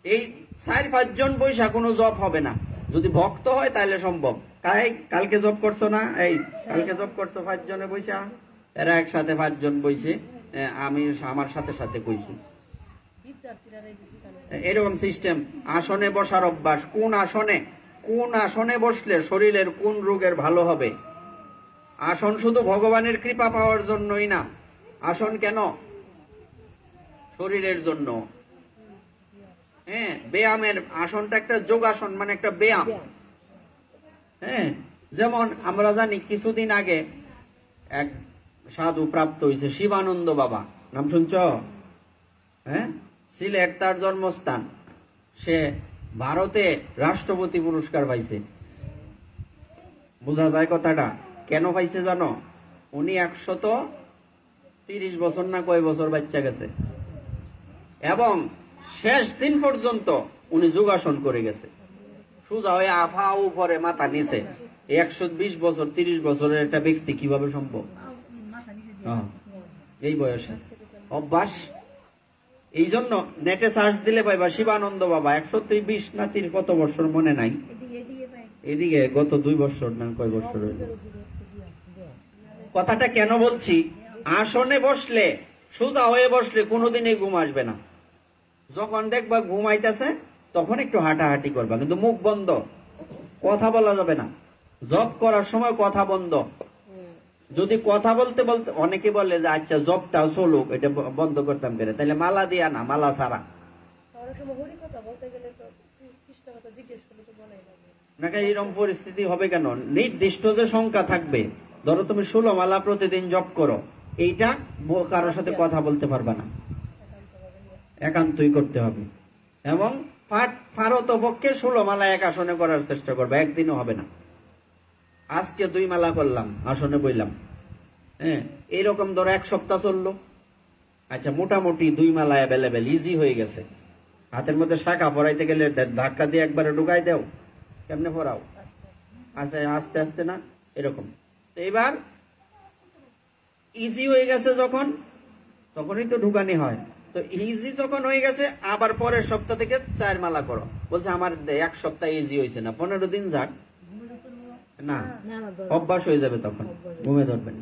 এই 4-5 জন বৈশা কোনো জব হবে না, যদি ভক্ত হয় তাহলে সম্ভব। কালকে জব করছো না, এই কালকে জব করছো 5 জনে বৈশা, এরা একসাথে 5 জন বইছে, আমি আমার সাথে সাথে কইছি। এরকম সিস্টেম। আসনে বসার অভ্যাস, কোন আসনে বসলে শরীরের কোন রোগের ভালো হবে। আসন শুধু ভগবানের কৃপা পাওয়ার জন্যই না, আসন কেন? শরীরের জন্য। হ্যাঁ, ব্যায়ামের আসনটা একটা যোগাসন, মানে একটা ব্যায়াম। হ্যাঁ, যেমন আমরা জানি কিছুদিন আগে এক সাধু প্রাপ্ত হয়েছে, শিবানন্দ বাবা, নাম শুনছ? হ্যাঁ, সিলেট তার জন্মস্থান, সে ভারতে রাষ্ট্রপতি পুরস্কার পাইছে। বোঝা যায় কথাটা? কেন পাইছে জানো? উনি 130 বছর না কয় বছর বাচ্চা গেছে, এবং শেষ দিন পর্যন্ত উনি যোগাসন করে গেছে, সোজা হয়ে আফা উপরে মাথা নিচে। 120 বছর 30 বছরের একটা ব্যক্তি কিভাবে সম্ভব? এই বয়সে অভ্যাস। এই জন্য নেটে সার্চ দিলে পাইবা শিবানন্দ বাবা 120 না 30 কত বছর মনে নাই, এদিকে গত 2 বছর না কয় বছর হইল। কথাটা কেন বলছি? আসনে বসলে, সোজা হয়ে বসলে কোনোদিনই ঘুম আসবে না। যখন দেখবা ঘুম আইতাছে তখন একটু হাঁটাহাঁটি করবা, কিন্তু মুখ বন্ধ, কথা বলা যাবে না। জব করার সময় কথা বন্ধ। যদি কথা বলতে বলতে অনেকে বলে যে আচ্ছা জবটা চলুক, এটা বন্ধ করতাম কেন, তাহলে মালা দিয়া না, মালা ছাড়া নাকি এরকম পরিস্থিতি হবে কেন? নির্দিষ্ট যে সংখ্যা থাকবে, ধরো তুমি 16 মালা প্রতিদিন জপ করো, এইটা কারোর সাথে কথা বলতে পারবা না, একান্তই করতে হবে। এবং পারত পক্ষে 16 মালা এক আসনে করার চেষ্টা করবে, একদিনও হবে না। আজকে 2 মালা করলাম, আসনে বইলাম, হ্যাঁ, এইরকম ধরো 1 সপ্তাহ চললো, আচ্ছা মোটামুটি 2 মালা অ্যাভেলেবেল, ইজি হয়ে গেছে। হাতের মধ্যে শাখা পরাইতে গেলে ধাক্কা দিয়ে একবারে ঢুকাই দাও, কেমনে পড়াও? আচ্ছা আস্তে আস্তে না, এরকম। তো এবার ইজি হয়ে গেছে যখন, তখনই তো ঢুকানি হয়। তো ইজি যখন হয়ে গেছে, আবার পরের সপ্তাহ থেকে 4 মালা করো। বলছে আমার 1 সপ্তাহ ইজি হয়েছে না, 15 দিন যাক না, অভ্যাস হয়ে যাবে, তখন ঘুমে ধরবেন।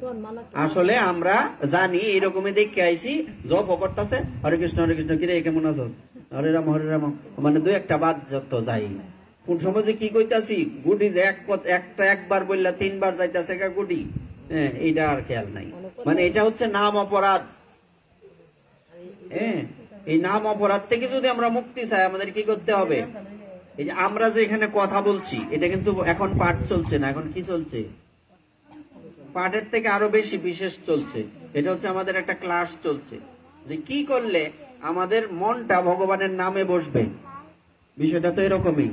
আসলে আমরা জানি, এরকমই দেখে আইছি, জপ করতেছে হরে কৃষ্ণ কিরে কেমন আছো, হরে রাম, মানে 2-1টা বাদ যত যাই, কোন সময় যে কি কইতাছি, গুডি যে একবার বললা 3 বার যাইতাছে গুডি, হ্যাঁ, এইটা আর খেয়াল নাই। মানে এটা হচ্ছে নাম অপরাধ। হ্যাঁ, এই নাম অপরাধ থেকে যদি আমরা মুক্তি চাই, আমাদের কি করতে হবে? এই যে আমরা যে এখানে কথা বলছি, এটা কিন্তু এখন পাঠ চলছে না, এখন কি চলছে? পাঠের থেকে আরো বেশি বিশেষ চলছে। এটা হচ্ছে আমাদের একটা ক্লাস চলছে, যে কি করলে আমাদের মনটা ভগবানের নামে বসবে। বিষয়টা তো এরকমই।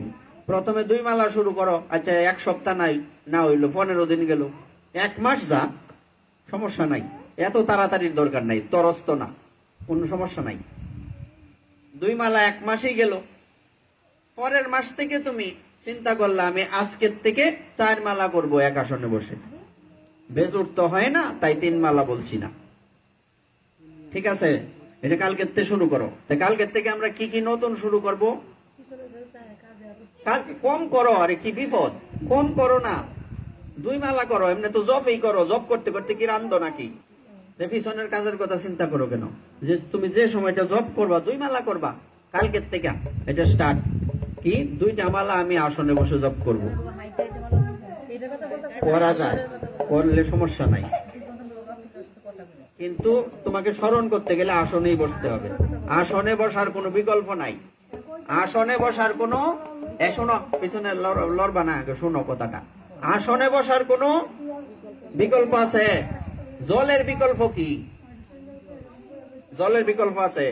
প্রথমে 2 মালা শুরু করো, আচ্ছা 1 সপ্তাহ নাই, না হইলো 15 দিন গেল, 1 মাস যা, সমস্যা নাই, এত তাড়াতাড়ির দরকার নাই, তরস্ত না, কোন সমস্যা নাই। 2 মালা 1 মাসেই গেল, পরের মাস থেকে তুমি চিন্তা করলে আমি আজকের থেকে 4 মালা করব এক আসনে বসে। বেজুর তো হয় না, তাই 3 মালা বলছি না, ঠিক আছে? এটা কালকের থেকে শুরু করো। তাই কালকের থেকে আমরা কি কি নতুন শুরু করব? কম করো, আরে কি বিপদ, কম করো না, 2 মালা করো। এমনি তো জপই করো, জপ করতে করতে কি রান্ধো নাকি? যে পিছনের কাজের কথা চিন্তা করো কেন? যে তুমি যে সময়টা জপ করবা, 2 মালা করবা কালকের থেকে, এটা স্টার্ট। কি 2টা মালা আমি আসনে বসে জপ করব, করা যায়, করলে সমস্যা নাই, কিন্তু তোমাকে স্মরণ করতে গেলে আসনেই বসতে হবে। আসনে বসার কোনো বিকল্প নাই, আসনে বসার কোনো, শোনো পিছনে লড়বা না, শোনো কথাটা, আসনে বসার কোনো বিকল্প আছে? জলের বিকল্প কি? জলের বিকল্প আছে?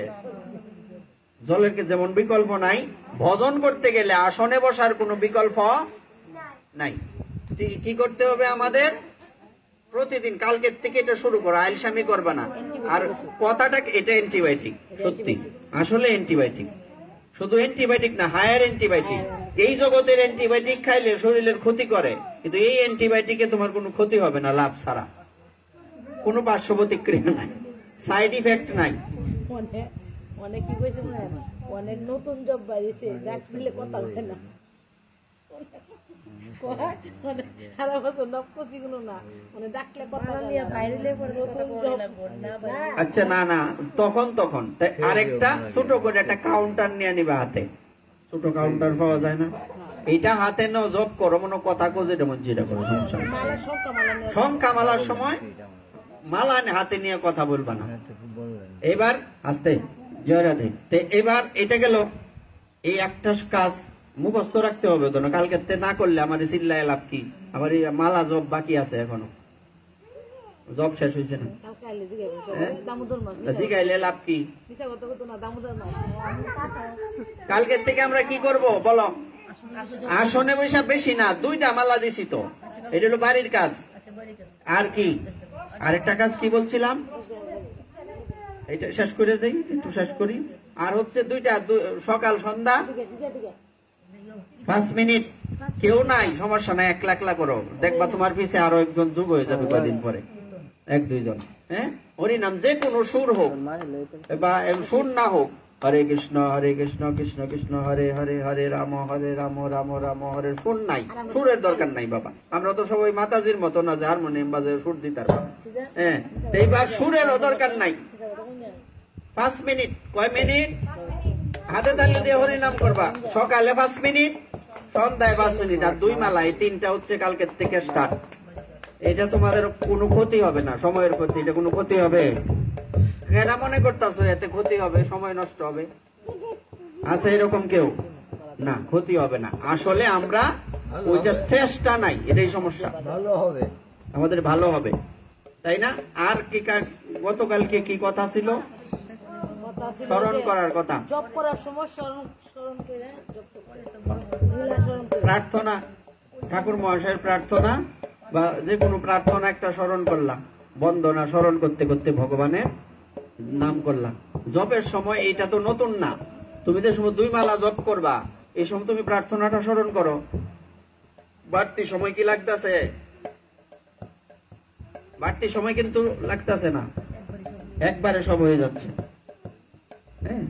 জলের যেমন বিকল্প নাই, ভজন করতে গেলে আসনে বসার কোনো বিকল্প নাই। কি করতে হবে আমাদের? প্রতিদিন কালকের থেকে এটা শুরু করো, আইলসামি করবে না। আর কথাটা এটা অ্যান্টিবায়োটিক, সত্যি আসলে অ্যান্টিবায়োটিক, শুধু অ্যান্টিবায়োটিক না, হায়ার অ্যান্টিবায়োটিক। এই জগতের অ্যান্টিবায়োটিক খাইলে শরীরের ক্ষতি করে, কিন্তু এই অ্যান্টিবায়োটিকে তোমার কোনো ক্ষতি হবে না, লাভ ছাড়া, কোনো পার্শ্ব প্রতিক্রিয়া নাই, সাইড ইফেক্ট নাই। অনেক অনেক কি কইছে মনে হয় না? অনেক নতুন জব বাড়িছে, ডাক দিলে কথা বলে না। মানে সারা বছর নকশি গুলো না, মানে ডাকলে কথা বলে না। বাইরে পরে নতুন জব না। আচ্ছা, না না, তখন তাই আরেকটা ছোট করে একটা কাউন্টার নিয়ে নিবে হাতে, ছোট কাউন্টার পাওয়া যায় না, এটা হাতে নাও, জব করো, মনে কথা কো, যেটা মন যেটা করো, সমস্যা নেই। মালা সংখ্যা মালা নিয়ে সংখ্যা মালার সময় মালা হাতে নিয়ে কথা বলবা না। এবার আস্তে জয় রাধে। এবার এটা গেল, এই একটা কাজ মুখস্থ রাখতে হবে তো না, কালকে না করলে আমার চিল্লায় লাভ কি? আমার এই মালা জব বাকি আছে, এখনো জব শেষ হয়েছে না, কালকে আইলে দামোদর মাস জিগাইলে লাভ কি? মিছা কথা কইতো না, দামোদর মাস। কালকের থেকে আমরা কি করব বলো? আসনে বৈশা বেশি না, 2টা মালা দিছি তো, এটা হলো বাড়ির কাজ। আর কি আরেকটা কাজ কি বলছিলাম? এটা শেষ করে দেই, একটু শেষ করি। আর হচ্ছে 2টা, সকাল সন্ধ্যা 5 মিনিট, কেউ নাই সমস্যা নাই, একলা একলা করো, দেখবা তোমার পিছে আরো একজন যুগ হয়ে যাবে কয়েকদিন পরে, 1-2 জন। হ্যাঁ, হরিনাম যে কোনো সুর হোক বা সুর না হোক, হরে কৃষ্ণ কৃষ্ণ কৃষ্ণ হরে হরে, হরে রাম রাম রাম হরে। সুর নাই, সুরের দরকার নাই বাবা, আমরা তো সবাই মাতাজির মতো না যে হারমোনিয়াম বাজে সুর দিতার। হ্যাঁ, এইবার সুরেরও দরকার নাই। 5 মিনিট, কয় মিনিট? হাতে তালি দিয়ে হরিনাম করবা, সকালে 5 মিনিট, সন্ধ্যায় 5 মিনিট, আর 2 মালা, এই 3টা হচ্ছে কালকের থেকে স্টার্ট। এটা তোমাদের কোনো ক্ষতি হবে না, সময়ের ক্ষতি, এটা কোনো ক্ষতি হবে? এরা মনে করতেছো এতে ক্ষতি হবে, সময় নষ্ট হবে? আছে এরকম কেউ? না, ক্ষতি হবে না। আসলে আমরা ওইটা চেষ্টা নাই, এটাই সমস্যা। ভালো হবে, আমাদের ভালো হবে, তাই না? আর কি গতকালকে কি কথা ছিল? স্মরণ করার কথা, জব করার সময় স্মরণ করে জব করে, স্মরণ করে প্রার্থনা, ঠাকুর মহাশয়ের প্রার্থনা বা যে কোনো প্রার্থনা একটা স্মরণ করলাম, বন্দনা স্মরণ করতে করতে ভগবানের নাম করলাম। জপের সময় এটা তো নতুন না, তুমি যে সময় 2 মালা জপ করবা, এই সময় তুমি প্রার্থনাটা স্মরণ করো। বাড়তি সময় কি লাগতেছে? বাড়তি সময় কিন্তু লাগতেছে না, একবারে সব হয়ে যাচ্ছে। হ্যাঁ,